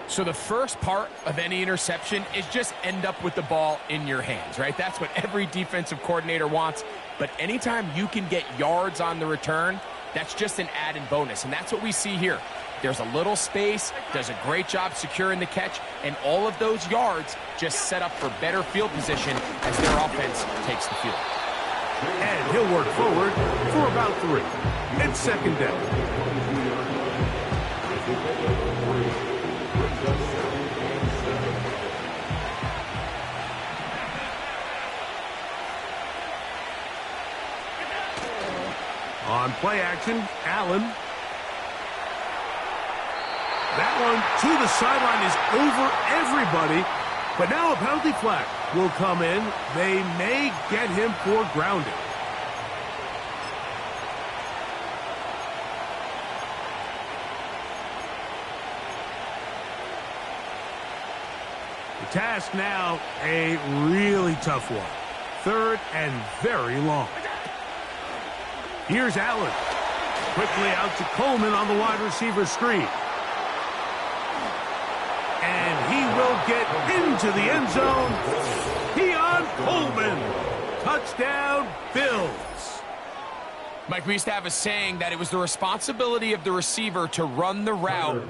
So the first part of any interception is just end up with the ball in your hands, right? That's what every defensive coordinator wants. But anytime you can get yards on the return, that's just an added bonus. And that's what we see here. There's a little space, does a great job securing the catch, and all of those yards just set up for better field position as their offense takes the field. And he'll work forward for about 3. It's second down. On play action, Allen. That one to the sideline is over everybody. But now a penalty flag will come in. They may get him for grounding. The task now, a really tough one. 3rd and very long. Here's Allen. Quickly out to Coleman on the wide receiver screen. And he will get into the end zone. Keon Coleman. Touchdown, Bills. Mike, we used to have a saying that it was the responsibility of the receiver to run the route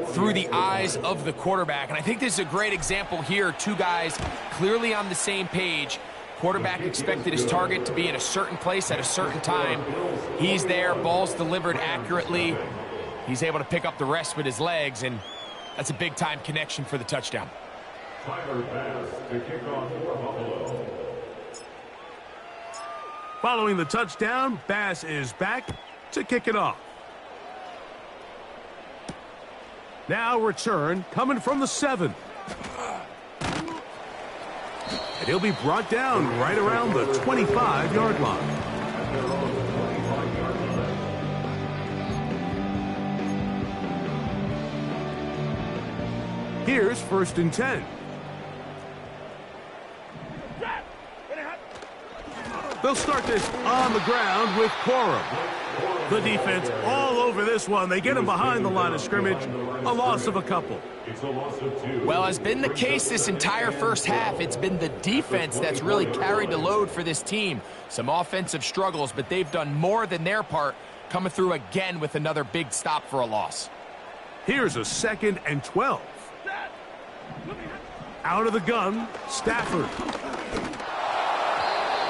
through the eyes of the quarterback. And I think this is a great example here. 2 guys clearly on the same page. Quarterback expected his target to be in a certain place at a certain time. He's there, ball's delivered accurately. He's able to pick up the rest with his legs, and that's a big-time connection for the touchdown. Tyler Bass to kick off for Buffalo. Following the touchdown, Bass is back to kick it off. Now return coming from the 7. And he'll be brought down right around the 25-yard line. Here's 1st and 10. They'll start this on the ground with Corum. The defense all over this one. They get him behind the line of scrimmage. A loss of a couple. It's a loss of 2. Well, has been the case this entire first half. It's been the defense that's really carried the load for this team. Some offensive struggles, but they've done more than their part, coming through again with another big stop for a loss. Here's a 2nd and 12. Out of the gun, Stafford.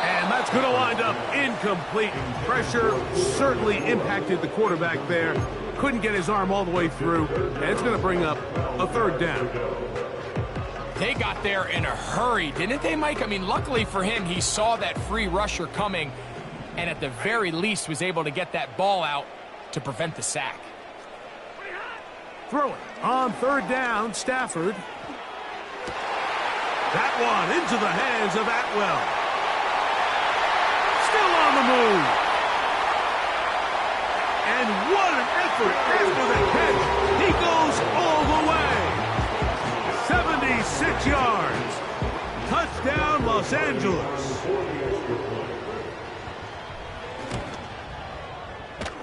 And that's going to wind up incomplete. Pressure certainly impacted the quarterback there. Couldn't get his arm all the way through. And it's going to bring up a 3rd down. They got there in a hurry, didn't they, Mike? I mean, luckily for him, he saw that free rusher coming and at the very least was able to get that ball out to prevent the sack. Throw it on 3rd down, Stafford. That one into the hands of Atwell. Still on the move. And what an effort after the catch. He goes all the way. 76 yards. Touchdown, Los Angeles.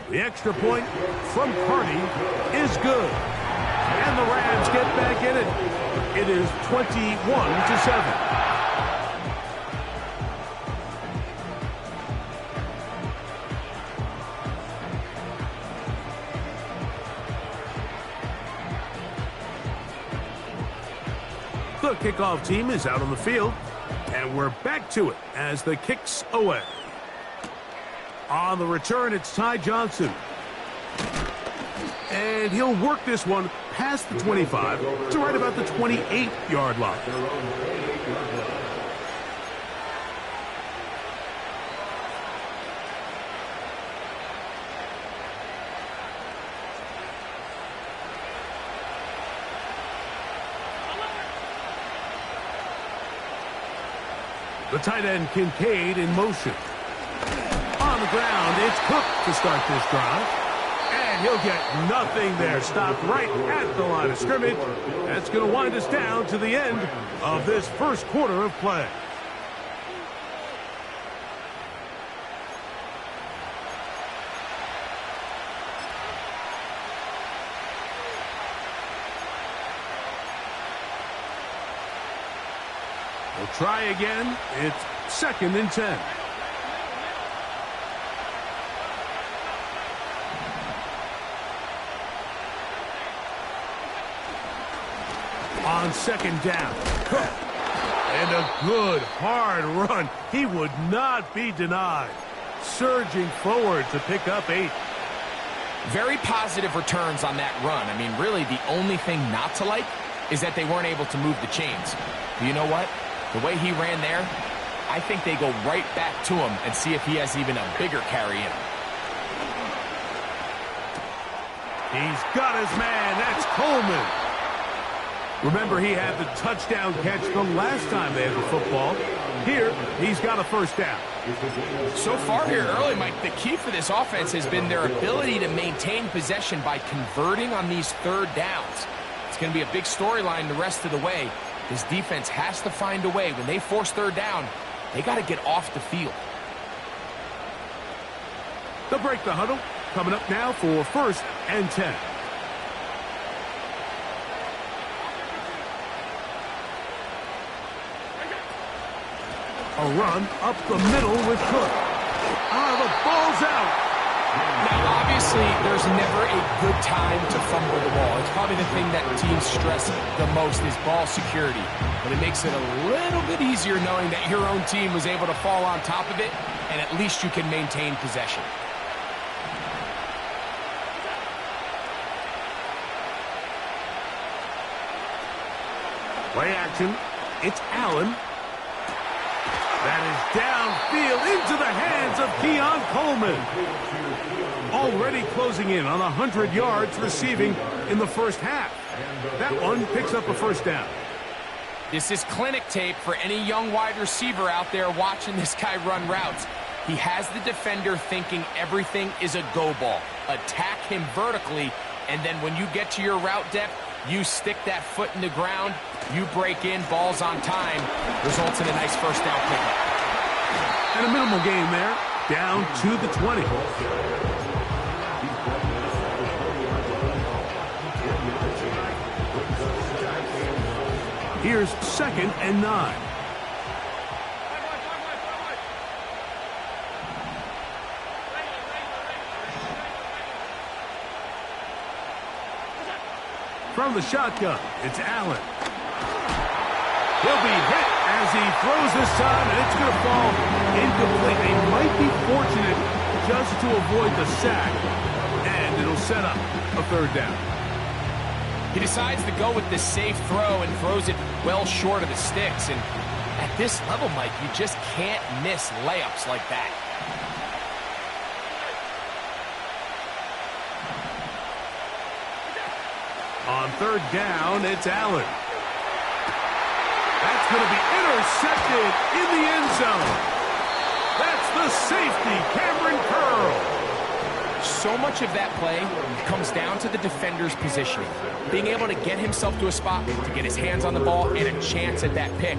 The extra point from Carney is good. And the Rams get back in it. It is 21-7. The kickoff team is out on the field, and we're back to it as the kick's away. On the return, it's Ty Johnson. And he'll work this one past the 25 to right about the 28-yard line. The tight end Kincaid in motion. On the ground, it's Cook to start this drive. And he'll get nothing there. Stopped right at the line of scrimmage. That's going to wind us down to the end of this first quarter of play. We'll try again. It's 2nd and 10. On 2nd down. And a good, hard run. He would not be denied. Surging forward to pick up 8. Very positive returns on that run. I mean, really, the only thing not to like is that they weren't able to move the chains. But you know what? The way he ran there, I think they go right back to him and see if he has even a bigger carry in him. He's got his man. That's Coleman. Remember, he had the touchdown catch the last time they had the football. Here, he's got a first down. So far here early, Mike, the key for this offense has been their ability to maintain possession by converting on these 3rd downs. It's going to be a big storyline the rest of the way. This defense has to find a way. When they force 3rd down, they got to get off the field. They'll break the huddle. Coming up now for 1st and 10. A run up the middle with Cook. The ball's out. Now, obviously, there's never a good time to fumble the ball. It's probably the thing that teams stress the most is ball security. But it makes it a little bit easier knowing that your own team was able to fall on top of it, and at least you can maintain possession. Play action. It's Allen. That is downfield into the hands of Keon Coleman. Already closing in on 100 yards receiving in the first half. That one picks up a first down. This is clinic tape for any young wide receiver out there watching this guy run routes. He has the defender thinking everything is a go ball. Attack him vertically, and then when you get to your route depth, you stick that foot in the ground, you break in, ball's on time, results in a nice first down pickup. And a minimal gain there, down to the 20. Here's 2nd and 9. From the shotgun, it's Allen. He'll be hit as he throws this time, and it's going to fall incomplete. They might be fortunate just to avoid the sack, and it'll set up a 3rd down. He decides to go with the safe throw and throws it well short of the sticks. And at this level, Mike, you just can't miss layups like that. On 3rd down, it's Allen. That's going to be intercepted in the end zone. That's the safety, Cameron Curl. So much of that play comes down to the defender's positioning. Being able to get himself to a spot, to get his hands on the ball, and a chance at that pick.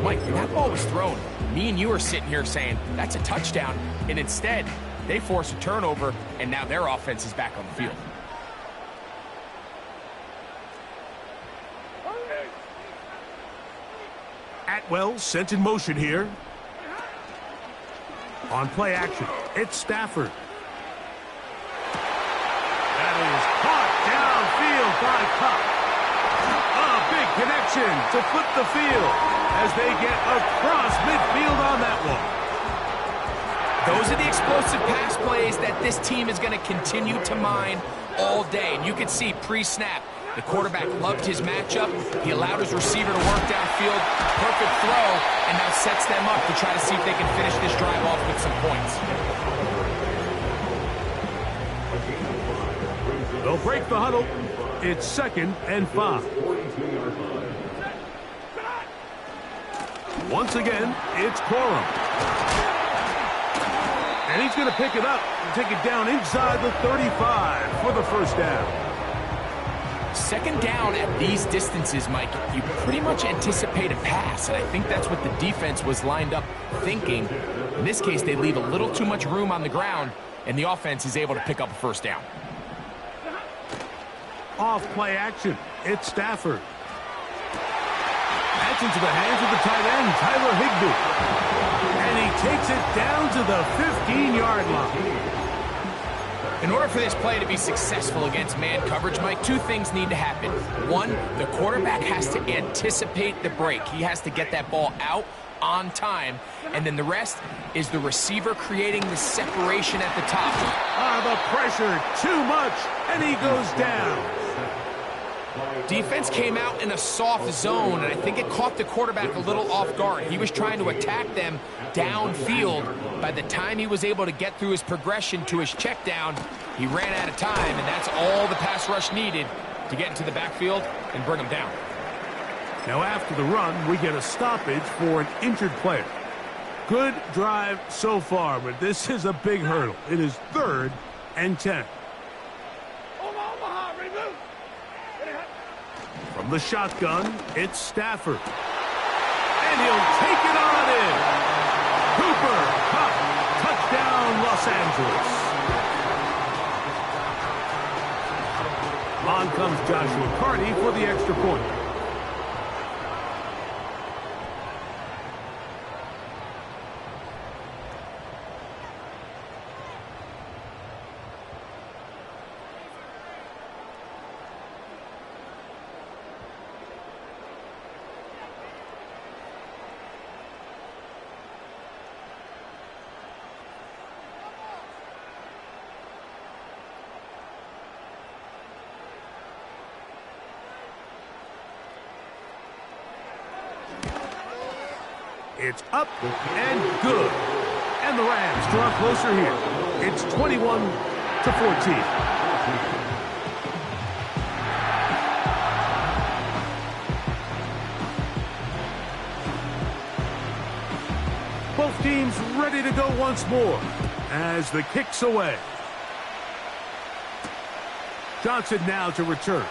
Mike, when that ball was thrown, me and you are sitting here saying, that's a touchdown. And instead, they force a turnover, and now their offense is back on the field. Atwell sent in motion here. On play action, it's Stafford. That is caught downfield by Cup. A big connection to flip the field as they get across midfield on that one. Those are the explosive pass plays that this team is going to continue to mine all day. And you can see pre-snap, the quarterback loved his matchup. He allowed his receiver to work downfield. Perfect throw, and now sets them up to try to see if they can finish this drive off with some points. They'll break the huddle. It's 2nd and 5. Once again, it's Corum. And he's going to pick it up and take it down inside the 35 for the first down. Second down at these distances, Mike, you pretty much anticipate a pass, and I think that's what the defense was lined up thinking. In this case, they leave a little too much room on the ground, and the offense is able to pick up a first down. Off play action. It's Stafford. That's into the hands of the tight end, Tyler Higbee. And he takes it down to the 15-yard line. In order for this play to be successful against man coverage, Mike, two things need to happen. One, the quarterback has to anticipate the break. He has to get that ball out on time. And then the rest is the receiver creating the separation at the top. The pressure, too much, and he goes down. Defense came out in a soft zone, and I think it caught the quarterback a little off guard. He was trying to attack them downfield. By the time he was able to get through his progression to his check down, he ran out of time, and that's all the pass rush needed to get into the backfield and bring him down. Now after the run, we get a stoppage for an injured player. Good drive so far, but this is a big hurdle. It is 3rd and 10. From the shotgun, it's Stafford. And he'll take it on in. Cooper, Cup, touchdown, Los Angeles. On comes Joshua Carty for the extra point. It's up and good. And the Rams draw closer here. It's 21-14. Both teams ready to go once more as the kick's away. Johnson now to return.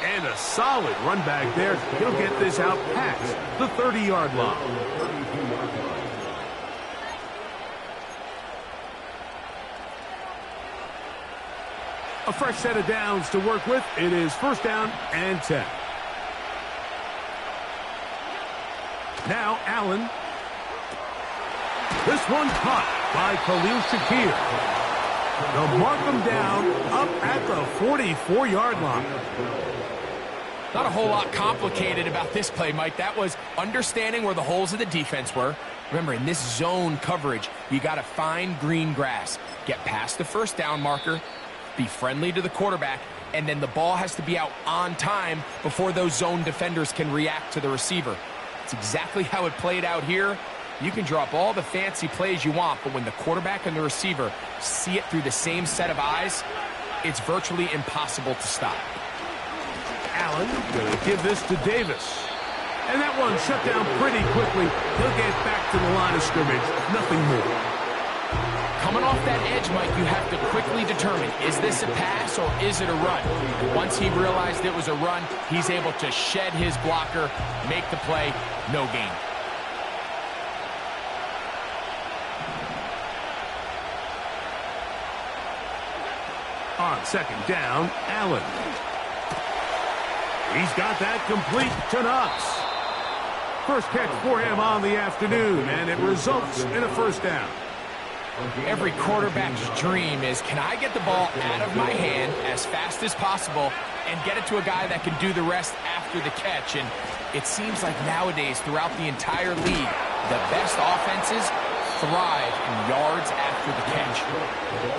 And a solid run back there. He'll get this out past the 30-yard line. A fresh set of downs to work with. It is 1st down and 10. Now Allen. This one caught by Khalil Shakir. They'll mark him down up at the 44-yard line. Not a whole lot complicated about this play, Mike. That was understanding where the holes of the defense were. Remember, in this zone coverage, you got to find green grass. Get past the 1st down marker, be friendly to the quarterback, and then the ball has to be out on time before those zone defenders can react to the receiver. It's exactly how it played out here. You can draw up all the fancy plays you want, but when the quarterback and the receiver see it through the same set of eyes, it's virtually impossible to stop. Allen going to give this to Davis. And that one shut down pretty quickly. He'll get back to the line of scrimmage. Nothing more. Coming off that edge, Mike, you have to quickly determine, is this a pass or is it a run? And once he realized it was a run, he's able to shed his blocker, make the play, no gain. On 2nd down, Allen. He's got that complete to Knox. First catch for him on the afternoon, and it results in a 1st down. Every quarterback's dream is, can I get the ball out of my hand as fast as possible and get it to a guy that can do the rest after the catch? And it seems like nowadays, throughout the entire league, the best offenses thrive in yards after the catch.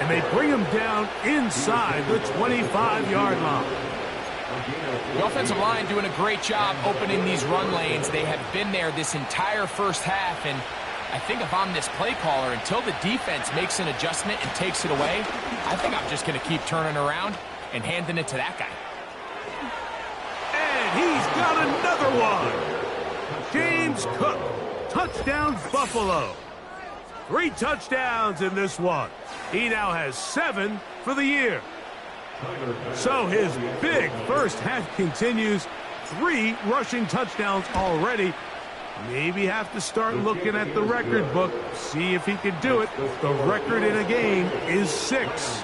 And they bring him down inside the 25-yard line. The offensive line doing a great job opening these run lanes. They have been there this entire first half, and I think if I'm this play caller, until the defense makes an adjustment and takes it away, I think I'm just going to keep turning around and handing it to that guy. And he's got another one. James Cook, touchdown Buffalo. 3 touchdowns in this one. He now has 7 for the year. So his big first half continues. 3 rushing touchdowns already. Maybe have to start looking at the record book, see if he can do it. The record in a game is 6.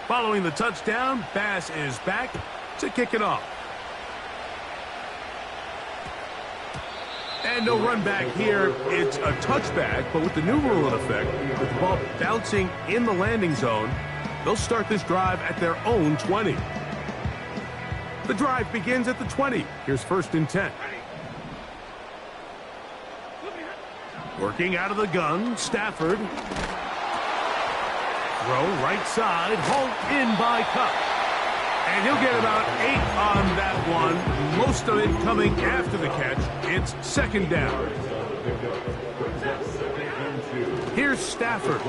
Following the touchdown, Bass is back to kick it off. And no run back here. It's a touchback, but with the new rule in effect, with the ball bouncing in the landing zone, they'll start this drive at their own 20. The drive begins at the 20. Here's 1st and 10. Working out of the gun, Stafford. Throw right side, hauled in by Cup. And he'll get about 8 on that one. Most of it coming after the catch. It's 2nd down. Here's Stafford.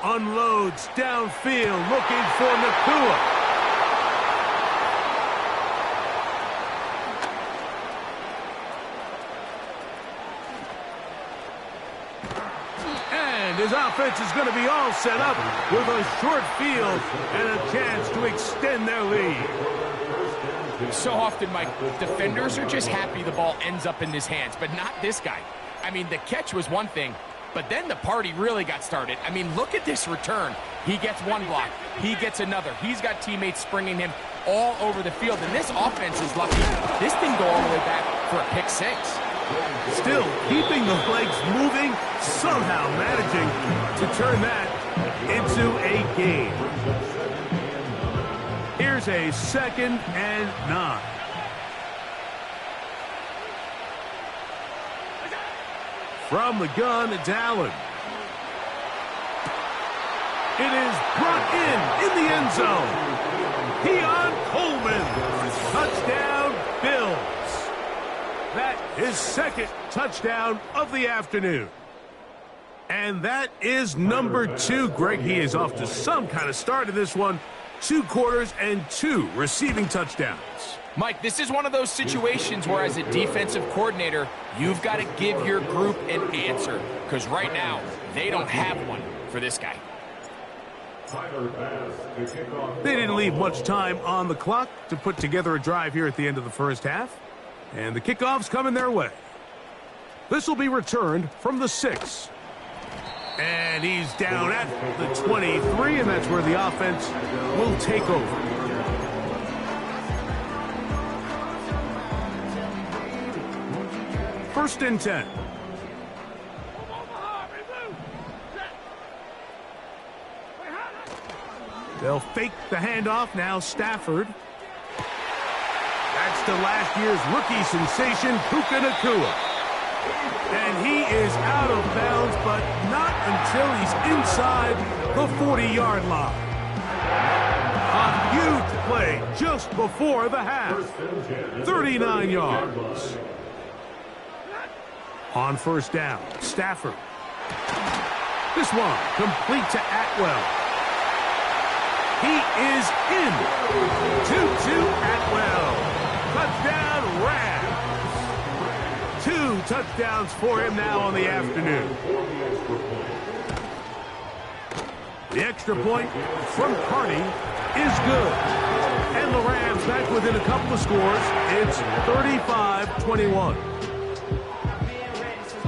Unloads downfield, looking for Nakua. His offense is going to be all set up with a short field and a chance to extend their lead. So often, Mike, defenders are just happy the ball ends up in his hands, but not this guy. I mean, the catch was one thing, but then the party really got started. I mean, look at this return. He gets one block. He gets another. He's got teammates springing him all over the field, and this offense is lucky. This didn't go all the way back for a pick 6. Still keeping the legs moving, somehow managing to turn that into a game. Here's a 2nd and 9. From the gun, it's Allen. It is brought in the end zone. Keon Coleman. Touchdown, Bills. That is 2nd touchdown of the afternoon. And that is number 2. Greg, he is off to some kind of start in this one. 2 quarters and 2 receiving touchdowns. Mike, this is one of those situations where as a defensive coordinator, you've got to give your group an answer. Because right now, they don't have one for this guy. They didn't leave much time on the clock to put together a drive here at the end of the first half. And the kickoff's coming their way. This will be returned from the 6. And he's down at the 23, and that's where the offense will take over. First and 10. They'll fake the handoff now. Stafford. That's to last year's rookie sensation, Puka Nakua. And he is out of bounds, but not until he's inside the 40-yard line. A huge play just before the half. 39 yards. On 1st down, Stafford. This one complete to Atwell. He is in. 2-2 Atwell. Touchdown, Rams. 2 touchdowns for him now on the afternoon. The extra point from Carney is good. And the Rams back within a couple of scores. It's 35-21.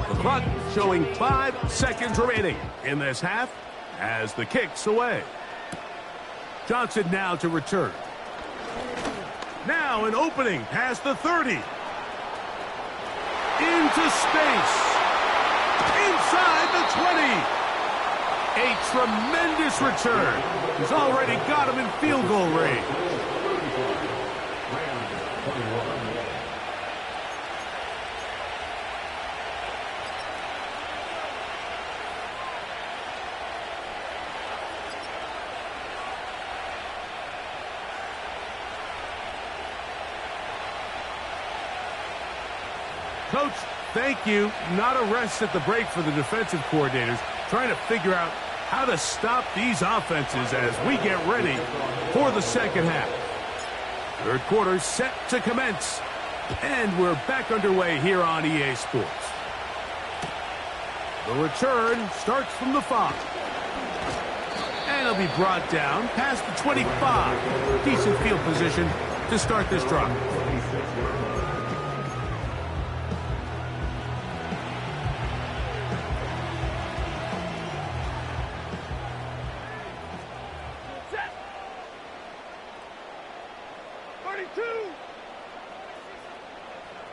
The clock showing 5 seconds remaining in this half as the kick's away. Johnson now to return. Now an opening past the 30. Into space. Inside the 20. A tremendous return. He's already got him in field goal range. Coach, thank you. Not a rest at the break for the defensive coordinators, trying to figure out how to stop these offenses as we get ready for the second half. Third quarter set to commence. And we're back underway here on EA Sports. The return starts from the 5. And it'll be brought down past the 25. Decent field position to start this drive.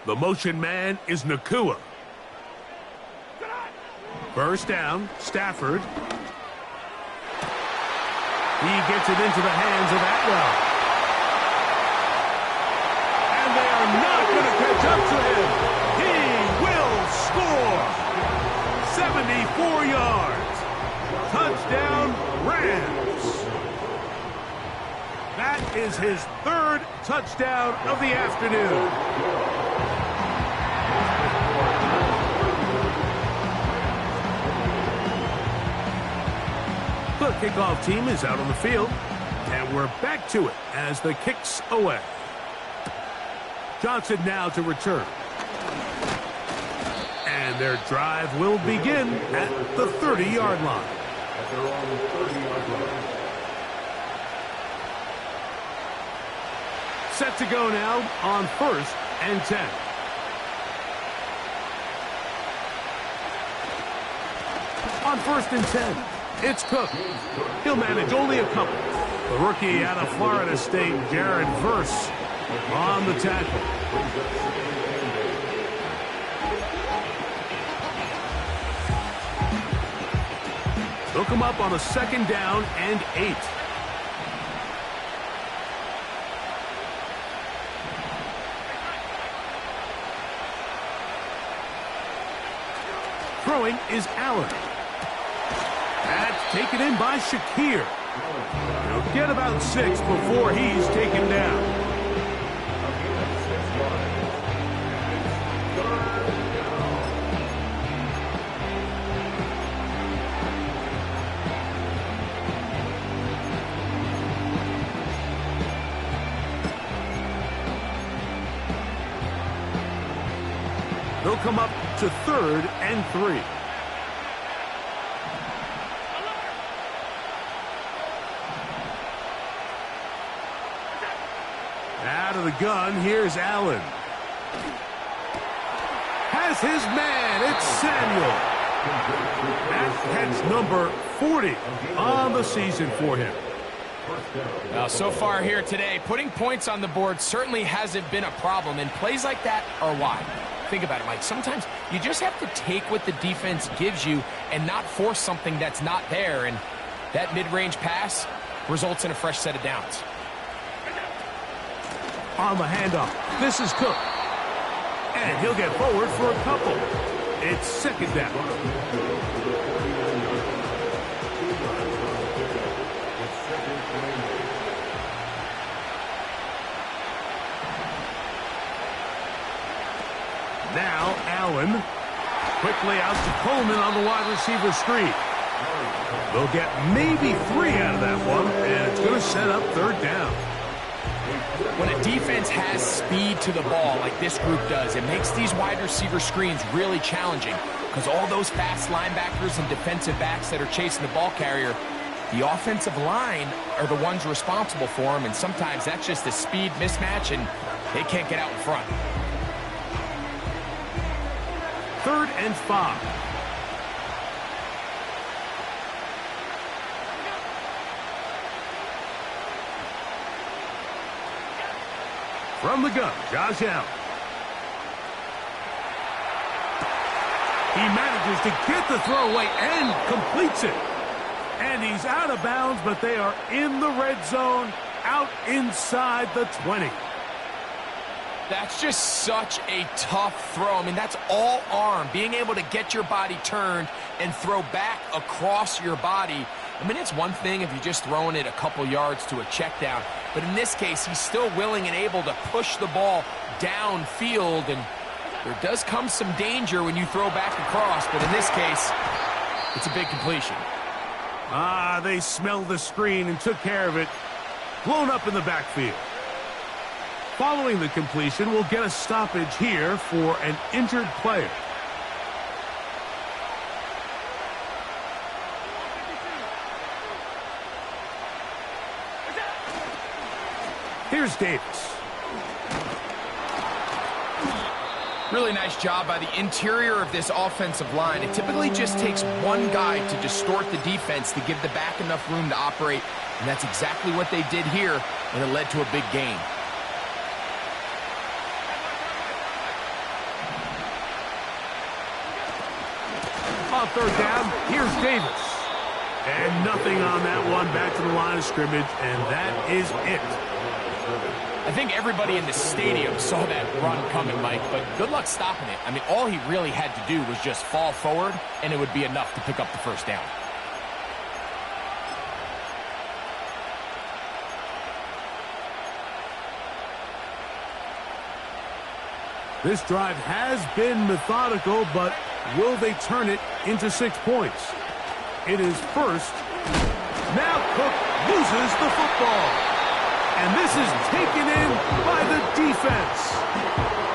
The motion man is Nakua. First down, Stafford. He gets it into the hands of Atwell. And they are not going to catch up to him. He will score. 74 yards. Touchdown, Rams. That is his third touchdown of the afternoon. The kickoff team is out on the field, and we're back to it as the kick's away. Johnson now to return. And their drive will begin at the 30-yard line. Set to go now on 1st and 10. On 1st and 10. It's Cook. He'll manage only a couple. The rookie out of Florida State, Jared Verse, on the tackle. They'll come up on a 2nd down and 8. Throwing is Allen. That's taken in by Shakir. He'll get about 6 before he's taken down. They'll come up to 3rd and 3. Out of the gun, here's Allen. Has his man, it's Samuel. That's number 40 on the season for him. Now, so far here today, putting points on the board certainly hasn't been a problem, and plays like that are why. Think about it, Mike. Sometimes you just have to take what the defense gives you and not force something that's not there, and that mid-range pass results in a fresh set of downs. On the handoff, this is Cook. And he'll get forward for a couple. It's 2nd down. Now Allen quickly out to Coleman on the wide receiver screen. They'll get maybe 3 out of that one, and it's going to set up 3rd down. When a defense has speed to the ball like this group does, it makes these wide receiver screens really challenging because all those fast linebackers and defensive backs that are chasing the ball carrier, the offensive line are the ones responsible for them, and sometimes that's just a speed mismatch, and they can't get out in front. 3rd and 5. From the gun, Josh Allen. He manages to get the throw away and completes it. And he's out of bounds, but they are in the red zone, out inside the 20. That's just such a tough throw. I mean, that's all arm. Being able to get your body turned and throw back across your body. I mean, it's one thing if you're just throwing it a couple yards to a check down. But in this case, he's still willing and able to push the ball downfield. And there does come some danger when you throw back across. But in this case, it's a big completion. They smelled the screen and took care of it. Blown up in the backfield. Following the completion, we'll get a stoppage here for an injured player. Here's Davis. Really nice job by the interior of this offensive line. It typically just takes one guy to distort the defense to give the back enough room to operate, and that's exactly what they did here, and it led to a big gain. On third down, here's Davis. And nothing on that one. Back to the line of scrimmage, and that is it. I think everybody in the stadium saw that run coming, Mike, but good luck stopping it. I mean, all he really had to do was just fall forward, and it would be enough to pick up the first down. This drive has been methodical, but will they turn it into 6 points? It is first. Now Cook loses the football. And this is taken in by the defense.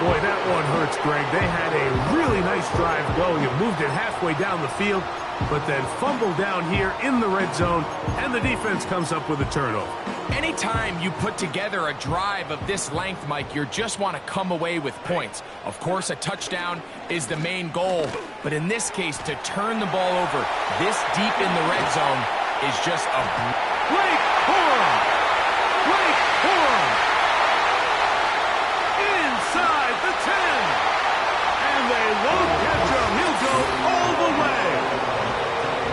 Boy, that one hurts, Greg. They had a really nice drive going and moved it halfway down the field, but then fumbled down here in the red zone, and the defense comes up with a turnover. Anytime you put together a drive of this length, Mike, you just want to come away with points. Of course, a touchdown is the main goal, but in this case, to turn the ball over this deep in the red zone is just a... Blake Corum! Blake Corum! Inside the 10! And they won't catch him. He'll go all the way.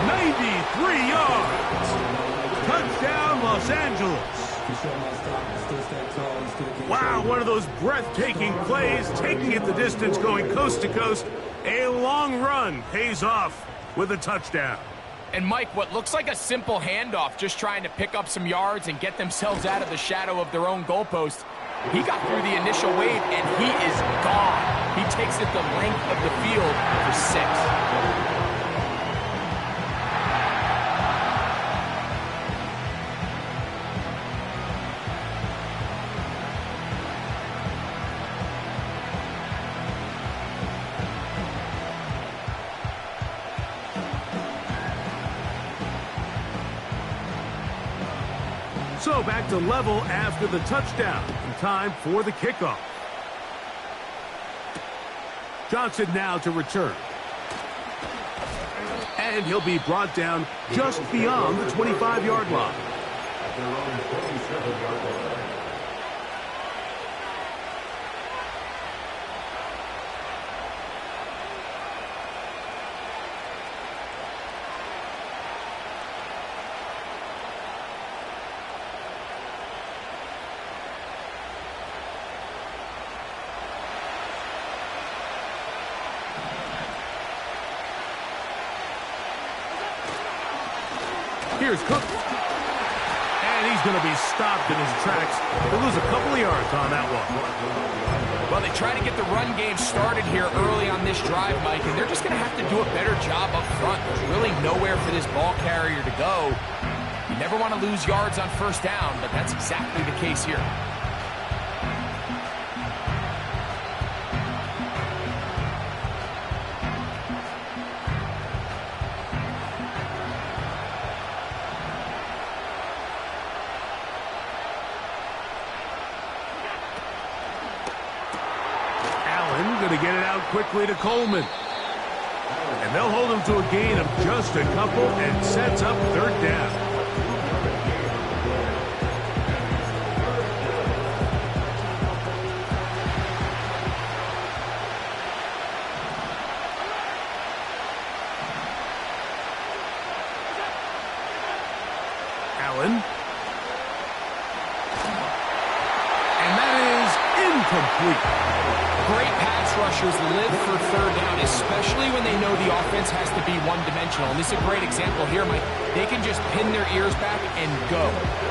93 yards. Touchdown, Los Angeles. Wow, one of those breathtaking plays, taking it the distance, going coast to coast. A long run pays off with a touchdown. And, Mike, what looks like a simple handoff, just trying to pick up some yards and get themselves out of the shadow of their own goalpost. He got through the initial wave, and he is gone. He takes it the length of the field for 6. So back to level after the touchdown. And time for the kickoff. Johnson now to return. And he'll be brought down just beyond the 25-yard line. At their own 27-yard line. Here's Cook. And he's going to be stopped in his tracks. He'll lose a couple of yards on that one. Well, they try to get the run game started here early on this drive, Mike, and they're just going to have to do a better job up front. There's really nowhere for this ball carrier to go. You never want to lose yards on first down, but that's exactly the case here. Going to get it out quickly to Coleman. And they'll hold him to a gain of just a couple and sets up third down. Allen. And that is incomplete. Great pass rushers live for third down, especially when they know the offense has to be one-dimensional. And this is a great example here, Mike. They can just pin their ears back and go.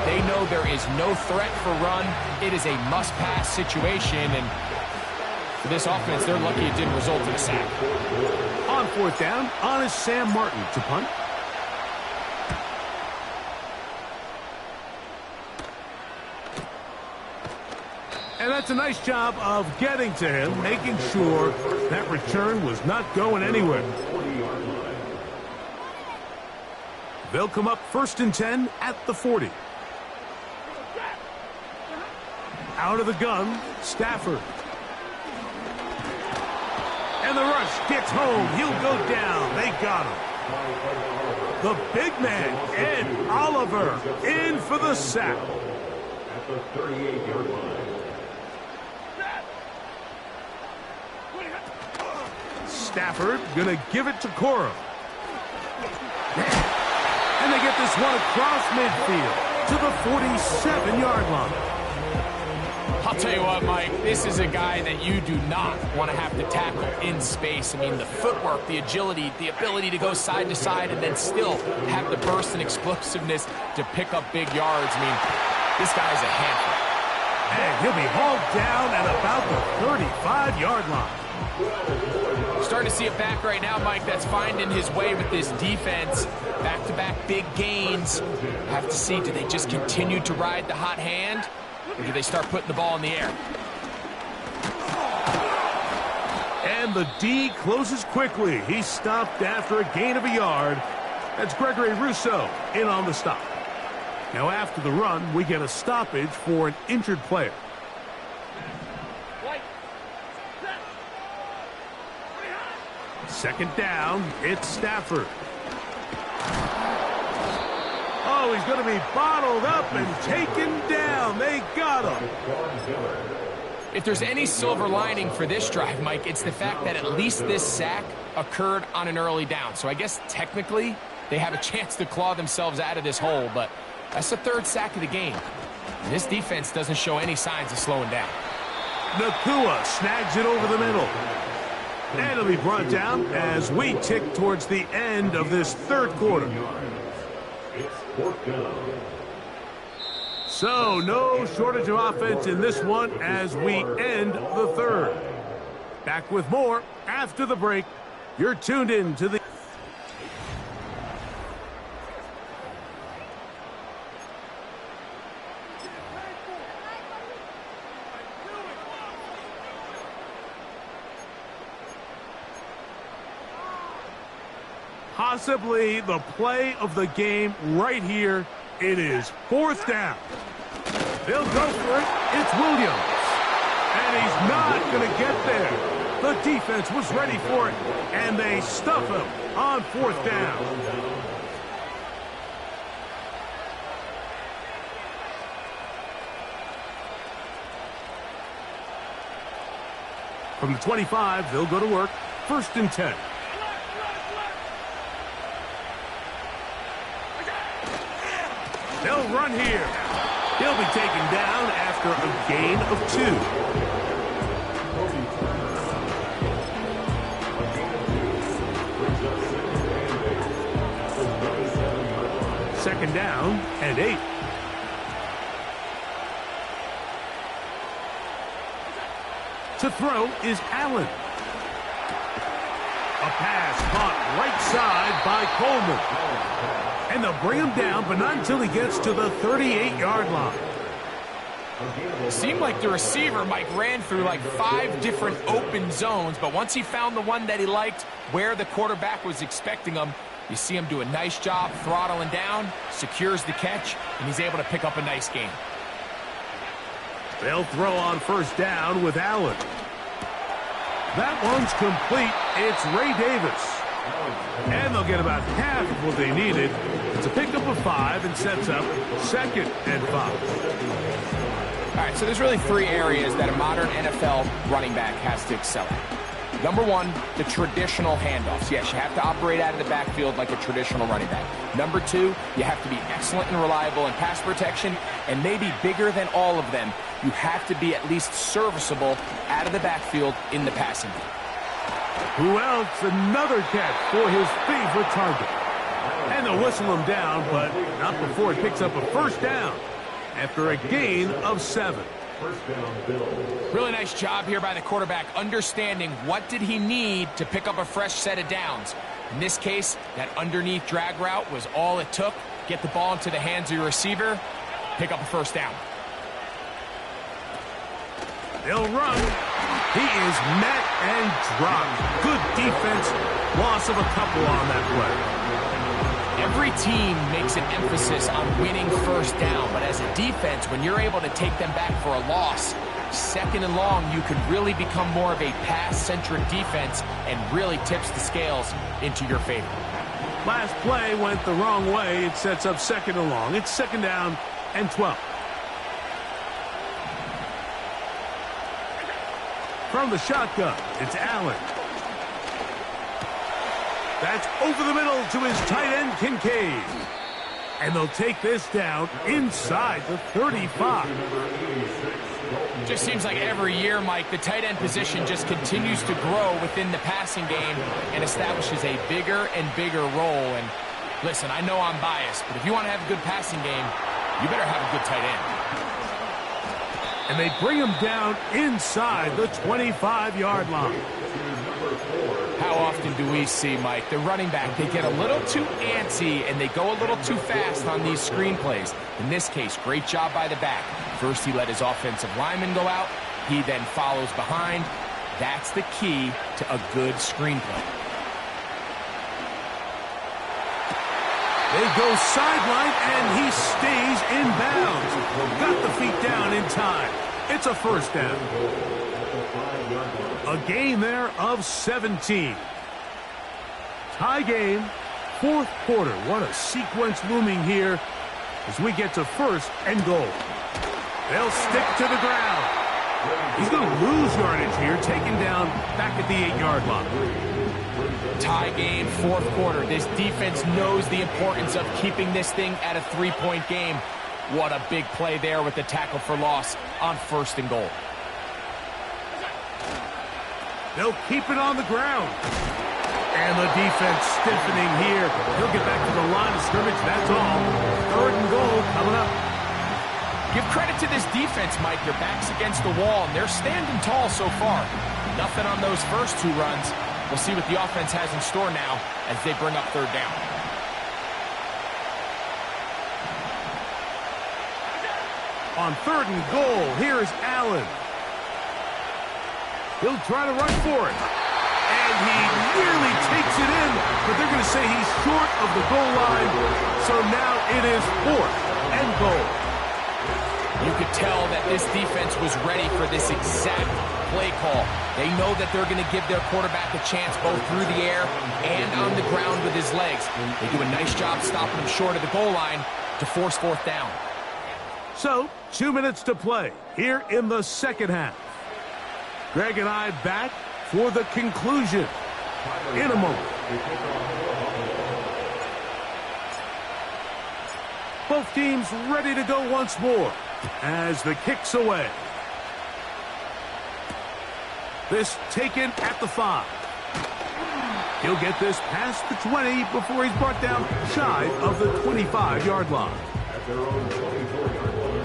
They know there is no threat for run. It is a must-pass situation, and for this offense, they're lucky it didn't result in a sack. On fourth down, on is Sam Martin to punt. And that's a nice job of getting to him, making sure that return was not going anywhere. They'll come up 1st and 10 at the 40. Out of the gun, Stafford. And the rush gets home. He'll go down. They got him. The big man, Ed Oliver, in for the sack. At the 38-yard line. Stafford gonna give it to Cora. And they get this one across midfield to the 47-yard line. I'll tell you what, Mike, this is a guy that you do not want to have to tackle in space. I mean, the footwork, the agility, the ability to go side to side and then still have the burst and explosiveness to pick up big yards. I mean, this guy's a handful. And he'll be hauled down at about the 35-yard line. Starting to see a back right now, Mike, that's finding his way with this defense. Back-to-back big gains. Have to see, do they just continue to ride the hot hand? Or do they start putting the ball in the air? And the D closes quickly. He stopped after a gain of a yard. That's Gregory Rousseau in on the stop. Now after the run, we get a stoppage for an injured player. Second down, it's Stafford. Oh, he's going to be bottled up and taken down. They got him. If there's any silver lining for this drive, Mike, it's the fact that at least this sack occurred on an early down. So I guess technically they have a chance to claw themselves out of this hole, but that's the 3rd sack of the game. And this defense doesn't show any signs of slowing down. Nakua snags it over the middle. And it'll be brought down as we tick towards the end of this 3rd quarter. So, no shortage of offense in this one as we end the 3rd. Back with more after the break. You're tuned in to the... Possibly the play of the game right here. It is 4th down. They'll go for it. It's Williams. And he's not going to get there. The defense was ready for it, and they stuff him on 4th down. From the 25, they'll go to work. 1st and 10. They'll run here. He'll be taken down after a gain of 2. 2nd down and 8. To throw is Allen. A pass caught right side by Coleman. And they'll bring him down, but not until he gets to the 38-yard line. It seemed like the receiver, Mike, ran through like 5 different open zones, but once he found the one that he liked, where the quarterback was expecting him, you see him do a nice job throttling down, secures the catch, and he's able to pick up a nice gain. They'll throw on 1st down with Allen. That one's complete. It's Ray Davis. And they'll get about half of what they needed. It's a pickup of 5 and sets up 2nd and 5. All right, so there's really 3 areas that a modern NFL running back has to excel at. Number 1, the traditional handoffs. Yes, you have to operate out of the backfield like a traditional running back. Number 2, you have to be excellent and reliable in pass protection, and maybe bigger than all of them, you have to be at least serviceable out of the backfield in the passing game. Who else? Another catch for his favorite target. And they'll whistle him down, but not before he picks up a 1st down after a gain of 7. Really nice job here by the quarterback, understanding what did he need to pick up a fresh set of downs. In this case, that underneath drag route was all it took. Get the ball into the hands of your receiver, pick up a 1st down. They'll run. He is met and dropped. Good defense. Loss of a couple on that play. Every team makes an emphasis on winning first down, but as a defense, when you're able to take them back for a loss, second and long, you can really become more of a pass-centric defense and really tips the scales into your favor. Last play went the wrong way. It sets up second and long. It's second down and 12. From the shotgun, it's Allen. That's over the middle to his tight end, Kincaid. And they'll take this down inside the 35. Just seems like every year, Mike, the tight end position just continues to grow within the passing game and establishes a bigger and bigger role. And listen, I know I'm biased, but if you want to have a good passing game, you better have a good tight end. And they bring him down inside the 25-yard line. How often do we see, Mike, the running back, they get a little too antsy and they go a little too fast on these screen plays. In this case, great job by the back. First, he let his offensive lineman go out. He then follows behind. That's the key to a good screen play. They go sideline, and he stays in bounds. Got the feet down in time. It's a first down. A gain there of 17. Tie game, fourth quarter. What a sequence looming here as we get to first and goal. They'll stick to the ground. He's going to lose yardage here, taken down back at the 8-yard line. Tie game, fourth quarter. This defense knows the importance of keeping this thing at a 3-point game. What a big play there with the tackle for loss on first and goal. They'll keep it on the ground. And the defense stiffening here. He'll get back to the line of scrimmage, that's all. Third and goal coming up. Give credit to this defense, Mike. Their back's against the wall, and they're standing tall so far. Nothing on those first two runs. We'll see what the offense has in store now as they bring up third down. On third and goal, here's Allen. He'll try to run for it. And he nearly takes it in, but they're going to say he's short of the goal line. So now it is fourth and goal. You could tell that this defense was ready for this exact play call. They know that they're going to give their quarterback a chance both through the air and on the ground with his legs. They do a nice job stopping him short of the goal line to force fourth down. So, 2 minutes to play here in the second half. Greg and I back for the conclusion in a moment. Both teams ready to go once more as the kick's away. This taken at the 5. He'll get this past the 20 before he's brought down shy of the 25-yard line. At their own 24-yard line.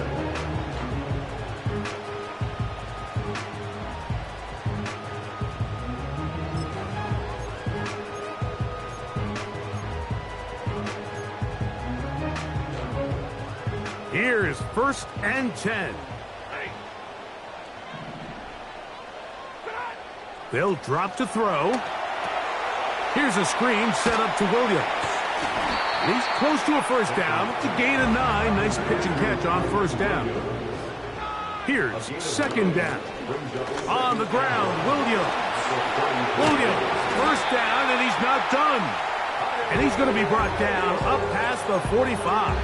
Here is first and 10. They'll drop to throw. Here's a screen set up to Williams. He's close to a first down. It's a gain of 9. Nice pitch and catch on first down. Here's second down. On the ground, Williams. Williams, first down, and he's not done. And he's going to be brought down up past the 45.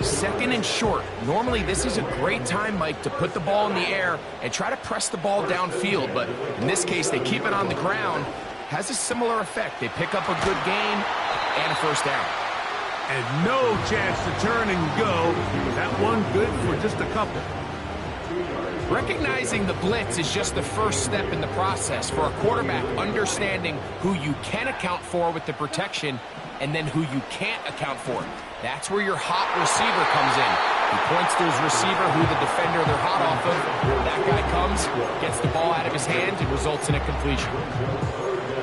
Second and short. Normally, this is a great time, Mike, to put the ball in the air and try to press the ball downfield. But in this case, they keep it on the ground. Has a similar effect. They pick up a good gain and a first down. And no chance to turn and go. That one good for just a couple. Recognizing the blitz is just the first step in the process for a quarterback, understanding who you can account for with the protection and then who you can't account for. That's where your hot receiver comes in. He points to his receiver, who the defender they're hot off of. That guy comes, gets the ball out of his hand, and results in a completion.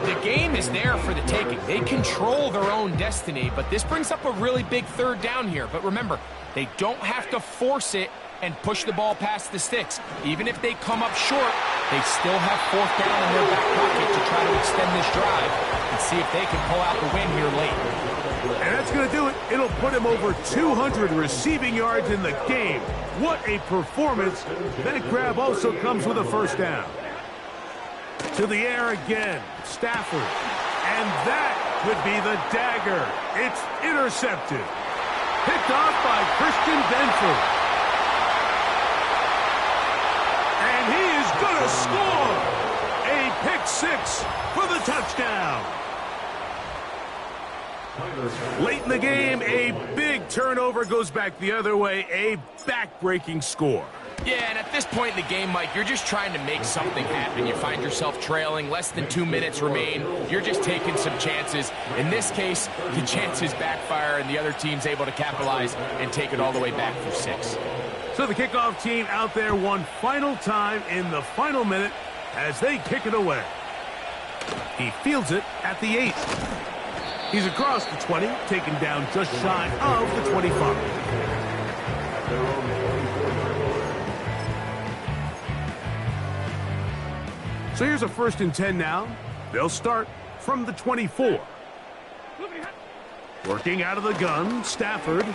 The game is there for the taking. They control their own destiny, but this brings up a really big third down here. But remember, they don't have to force it and push the ball past the sticks. Even if they come up short, they still have 4th down in their back pocket to try to extend this drive and see if they can pull out the win here late. And that's going to do it. It'll put him over 200 receiving yards in the game. What a performance. That grab also comes with a 1st down. To the air again, Stafford. And that could be the dagger. It's intercepted. Picked off by Christian Benford. And he is going to score. A pick 6 for the touchdown. Late in the game, a big turnover goes back the other way. A back-breaking score. Yeah, and at this point in the game, Mike, you're just trying to make something happen. You find yourself trailing, less than 2 minutes remain. You're just taking some chances. In this case, the chances backfire, and the other team's able to capitalize and take it all the way back for 6. So the kickoff team out there one final time in the final minute as they kick it away. He fields it at the 8. He's across the 20, taken down just shy of the 25. So here's a 1st and 10 now. They'll start from the 24. Working out of the gun, Stafford.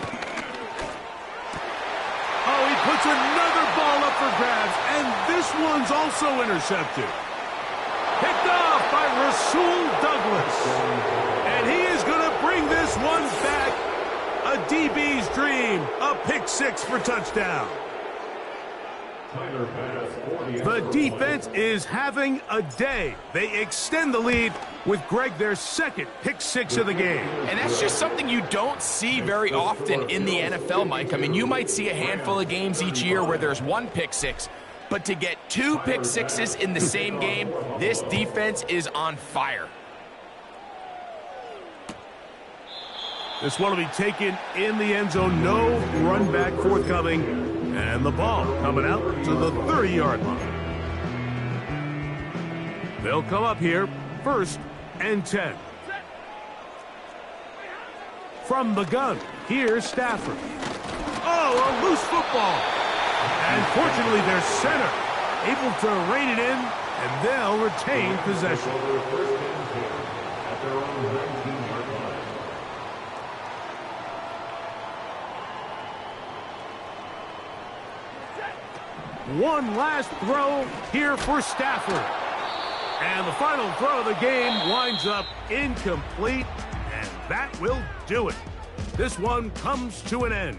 Oh, he puts another ball up for grabs, and this one's also intercepted. Picked off by Rasul Douglas. And he is going to bring this one back. A DB's dream. A pick 6 for touchdown. The defense is having a day. They extend the lead with Greg their 2nd pick 6 of the game. And that's just something you don't see very often in the NFL, Mike. I mean, you might see a handful of games each year where there's 1 pick 6. But to get 2 pick 6s in the same game, this defense is on fire. This one will be taken in the end zone. No run back forthcoming. And the ball coming out to the 30-yard line. They'll come up here 1st and 10. From the gun, here's Stafford. Oh, a loose football. And fortunately, their center able to rein it in, and they'll retain possession. One last throw here for Stafford. And the final throw of the game winds up incomplete, and that will do it. This one comes to an end.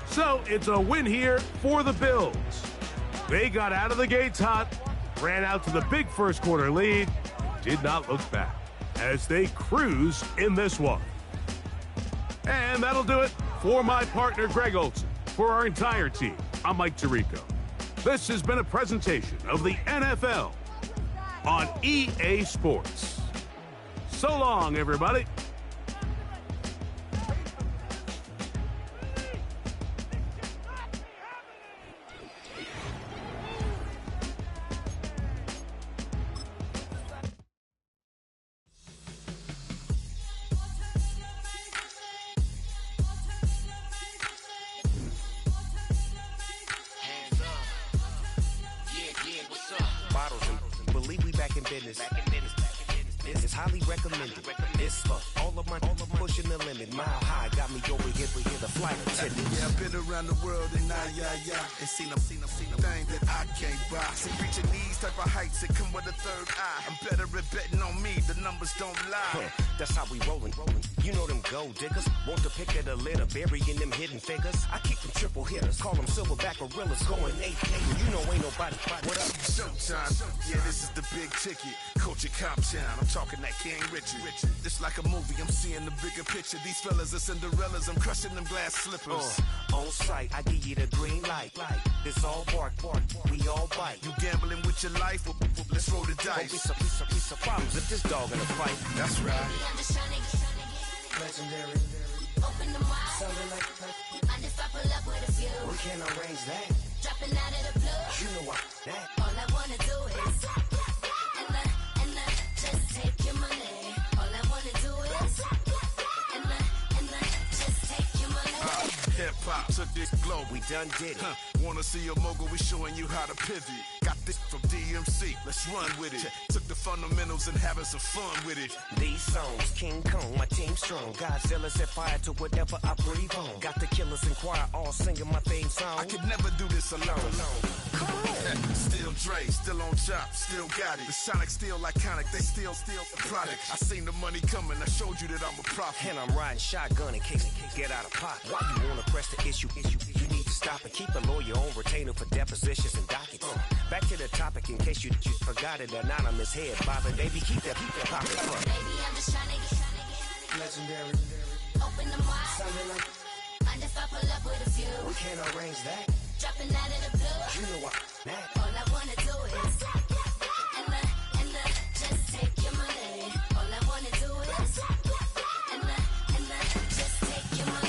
So it's a win here for the Bills. They got out of the gates hot, ran out to the big 1st quarter lead, did not look back as they cruise in this one. And that'll do it for my partner, Greg Olson. For our entire team, I'm Mike Tirico. This has been a presentation of the NFL on EA Sports. So long, everybody. It's highly recommended. This for all of my pushing the limit. Mile high got me over here for the flight attendant. Yeah, I've been around the world and and seen them thing that I can't buy. See, reaching these type of heights, it come with a 3rd eye. I'm better at betting on me, the numbers don't lie. That's how we rollin'. You know them gold diggers, want to pick at a litter, burying them hidden figures. I keep them triple hitters, call them silverback gorillas, going 8-8. You know ain't nobody. What up? Showtime. Yeah, this is the big ticket. Coach at Comptown, I'm talking that King Richard. It's like a movie, I'm seeing the bigger picture. These fellas are Cinderellas, I'm crushing them glass slippers. On sight, I give you the green light. It's all bark, we all bite. You gambling with your life? Well, let's roll the dice. Don't be some problems if this dog in a fight. That's right. Legendary. Open the wide. Something like mind if I pull up with a few. We can't arrange that. Dropping out of the blue. You know what? That. All I wanna do is and just take your money. All I wanna do is and just take your money. Hip hop to took this globe. We done did it. Wanna see a mogul? We showing you how to pivot. Got this from DMC. Let's run with it. Took the fundamentals and having some fun with it. These songs, King Kong, my team strong. Godzilla set fire to whatever I breathe on. Got the killers in choir all singing my theme song. I could never do this alone. Still Dre, still on chop, still got it. The Sonic still iconic, they still the product. I seen the money coming, I showed you that I'm a prophet. And I'm riding shotgun in case it get out of pocket. Why you wanna press the issue? You need to stop and keep a lawyer on retainer for depositions and dockets. Back to the topic in case you forgot it. Anonymous head bobbing, baby, keep that popping. Baby, I'm just trying to get Legendary. open the wide. Sounding like And if I pull up with a few, we can't arrange that. dropping out of the blue. You know what? All I wanna do is and just take your money. All I wanna do is and just take your money.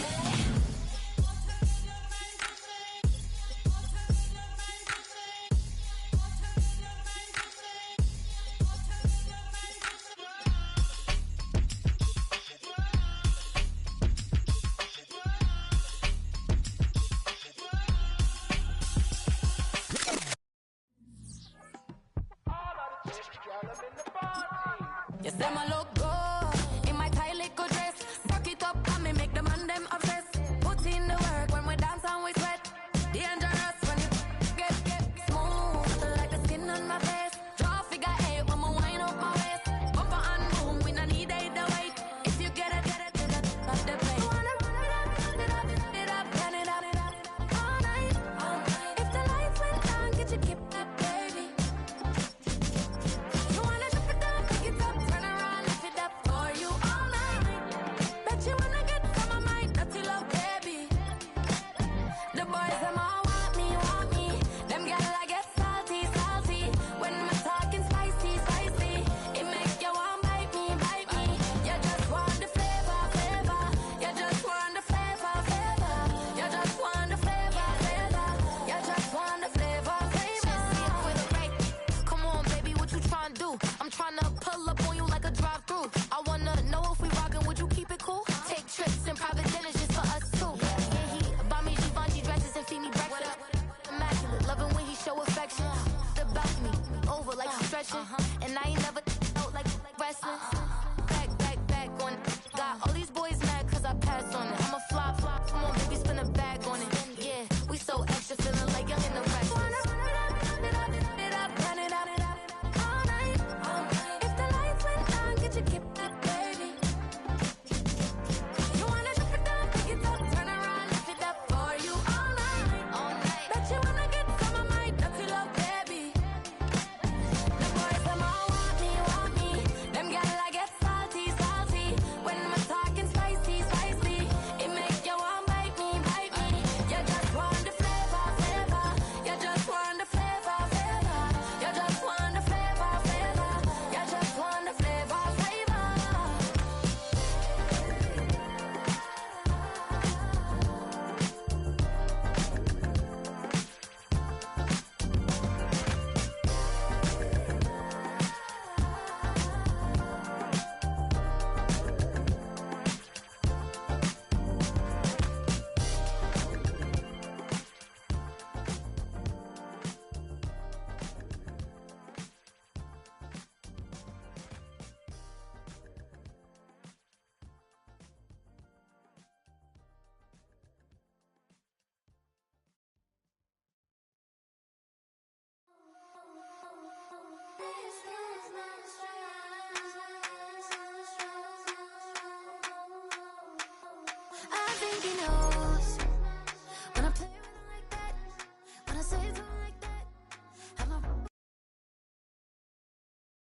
Yes, them a look good in my tight little dress. Rock it up and me make the man them obsessed. Put in the work when we dance and we sweat. Dangerous when you get smooth like the skin on my face. Draw figure eight when we wind up my waist. Bumper and boom, we no need either wait. If you get it, off the plate. You wanna run it up, turn it up all night. If the lights went down, get your keep up, baby. You wanna drop it down, pick it up, turn around, lift it up for you all night. Bet you wanna get some of my dirty love, baby. The boys them all want me. Them gyal I get salty. When I'm talking spicy. It make you want bite me. You just want the flavor. You just want the flavor. You just want the flavor. You just want the flavor. Just see it with a rate. Come on, baby, what you tryna do? I'm tryna pull up on you like a drive-through. I wanna know if we rockin', would you keep it cool? Take trips and private dinners just for us two. Yeah, he buy me Givenchy dresses and feed me breakfast. Immaculate, loving when he show affection. The balcony, over like he's stretching. And I ain't never out like wrestling. Back on. Got all these boys mad cause I passed on it. I'm a flop.